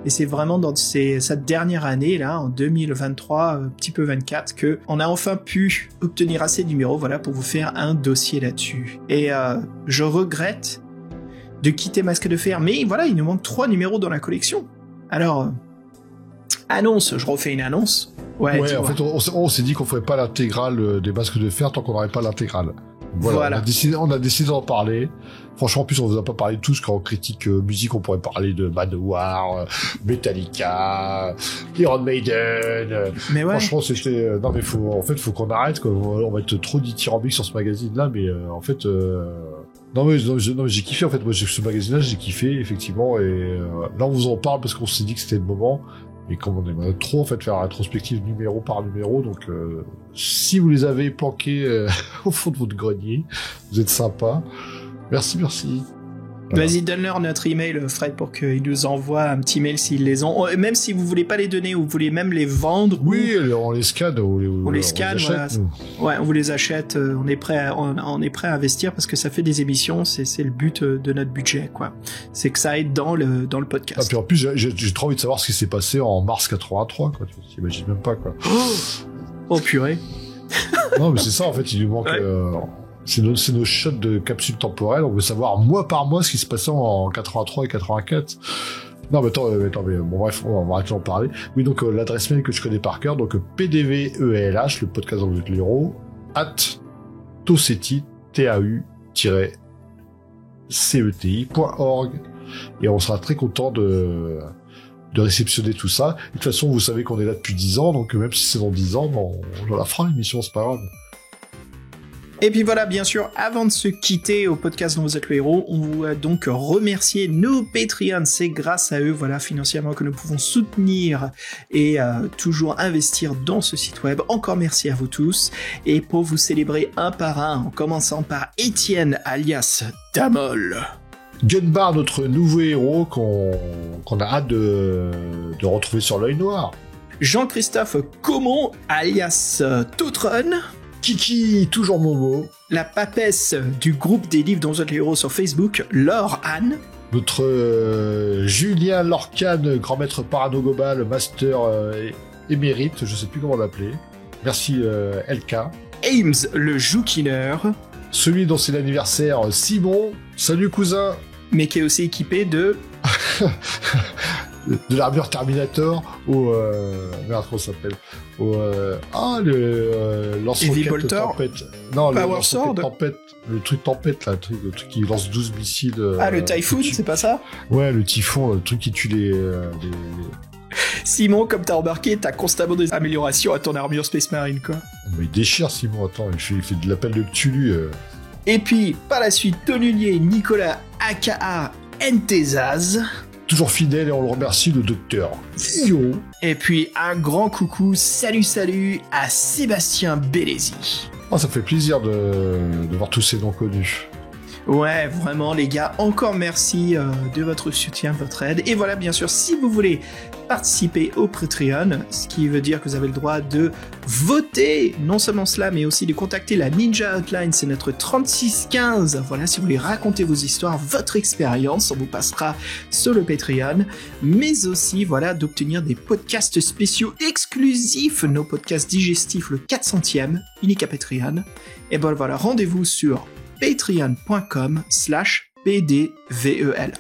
et c'est vraiment dans cette dernière année, là, en 2023, petit peu 24, que on a enfin pu obtenir assez de numéros, voilà, pour vous faire un dossier là-dessus. Et je regrette de quitter Masque de Fer, mais voilà, il nous manque 3 numéros dans la collection. Alors, annonce, je refais une annonce. Ouais, en fait, on s'est dit qu'on ferait pas l'intégrale des Masques de Fer tant qu'on n'aurait pas l'intégrale. Voilà. On a décidé d'en parler. Franchement, en plus, on vous a pas parlé de tout, parce qu'en critique musique, on pourrait parler de Manowar, Metallica, Iron Maiden. Mais ouais. Franchement, c'était, non, mais faut qu'on arrête, quoi. On va être trop dithyrambique sur ce magazine-là, mais, en fait, non, mais j'ai kiffé, en fait. Moi, ce magazine-là, j'ai kiffé, effectivement, et, là, on vous en parle parce qu'on s'est dit que c'était le moment. Et comme on aimerait trop, en fait, faire la rétrospective numéro par numéro, donc si vous les avez planqués au fond de votre grenier, vous êtes sympa. Merci. Voilà. Vas-y, donne-leur notre email, Fred, pour qu'ils nous envoient un petit mail s'ils les ont. Même si vous voulez pas les donner ou vous voulez même les vendre. Oui, on les scanne. On les scanne, voilà. Ouais, on vous les achète. On est prêt à investir parce que ça fait des émissions. C'est le but de notre budget, quoi. C'est que ça aide dans le podcast. Ah, puis en plus, j'ai trop envie de savoir ce qui s'est passé en mars 83, quoi. Tu t'imagines même pas, quoi. Oh purée. Non, mais c'est ça, en fait, il nous manque. Ouais. C'est nos shots de capsules temporelles. On veut savoir mois par mois ce qui se passait en 83 et 84. Non, mais attends, mais bon, bref, on va arrêter d'en parler. Oui, donc, l'adresse mail que je connais par cœur, donc, pdvelh, le podcast dans votre héros, @toseti, TAU- ceti.org. Et on sera très content de réceptionner tout ça. De toute façon, vous savez qu'on est là depuis 10 ans, donc même si c'est dans 10 ans, on la fera l'émission, c'est pas grave. Et puis voilà, bien sûr, avant de se quitter au podcast dont vous êtes le héros, on va donc remercier nos Patreons. C'est grâce à eux, voilà, financièrement, que nous pouvons soutenir et toujours investir dans ce site web. Encore merci à vous tous. Et pour vous célébrer un par un, en commençant par Étienne, alias Damol. Gunbar, notre nouveau héros qu'on a hâte de retrouver sur l'œil noir. Jean-Christophe Comon, alias Toutron. Kiki, toujours Momo. La papesse du groupe des livres dont vous êtes les héros sur Facebook, Laure Anne. Notre Julien Lorcan, grand maître Paranogobal, master émérite, je sais plus comment l'appeler. Merci LK. Ames, le joukineur. Celui dont c'est l'anniversaire, Simon. Salut cousin. Mais qui est aussi équipé de... de l'armure Terminator au merde, comment ça s'appelle, au lance-roquette tempête. Non, le lance-roquette tempête, le truc tempête là, le truc qui lance 12 missiles. Le Typhoon, c'est pas ça? Ouais, le Typhon, le truc qui tue les... Simon, comme t'as remarqué, t'as constamment des améliorations à ton armure Space Marine, quoi. Mais il déchire Simon, attends, il fait de l'appel de Cthulhu. Et puis, par la suite, tonnelier Nicolas aka Ntezaz. Toujours fidèle et on le remercie, le docteur Yo. Et puis un grand coucou, salut à Sébastien Bellesi. Oh, ça fait plaisir de voir tous ces noms connus. Ouais, vraiment les gars, encore merci de votre soutien, de votre aide. Et voilà, bien sûr, si vous voulez participer au Patreon, ce qui veut dire que vous avez le droit de voter, non seulement cela, mais aussi de contacter la Ninja Hotline, c'est notre 3615. Voilà, si vous voulez raconter vos histoires, votre expérience, on vous passera sur le Patreon, mais aussi, voilà, d'obtenir des podcasts spéciaux exclusifs, nos podcasts digestifs, le 400e, unique à Patreon. Et bon, voilà, rendez-vous sur patreon.com/pdvelh.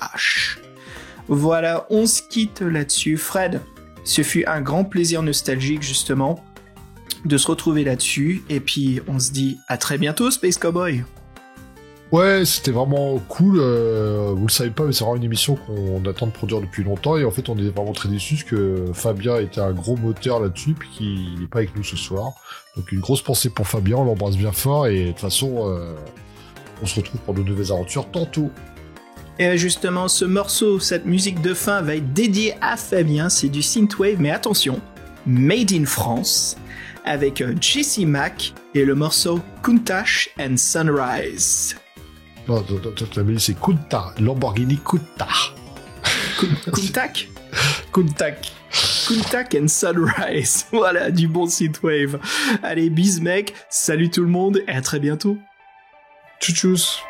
Voilà, on se quitte là-dessus. Fred, ce fut un grand plaisir nostalgique, justement, de se retrouver là-dessus. Et puis, on se dit à très bientôt, Space Cowboy. Ouais, c'était vraiment cool. Vous le savez pas, mais c'est vraiment une émission qu'on attend de produire depuis longtemps. Et en fait, on est vraiment très déçus que Fabien était un gros moteur là-dessus, puis qu'il n'est pas avec nous ce soir. Donc, une grosse pensée pour Fabien, on l'embrasse bien fort. Et de toute façon, on se retrouve pour de nouvelles aventures tantôt. Et justement, ce morceau, cette musique de fin va être dédiée à Fabien. C'est du synthwave, mais attention, made in France, avec Jesse Mack et le morceau Countach and Sunrise. Non, la musique c'est Countach, Lamborghini Countach. Countach and Sunrise. Voilà, du bon synthwave. Allez, bis mec, salut tout le monde et à très bientôt. Tchou-tchous.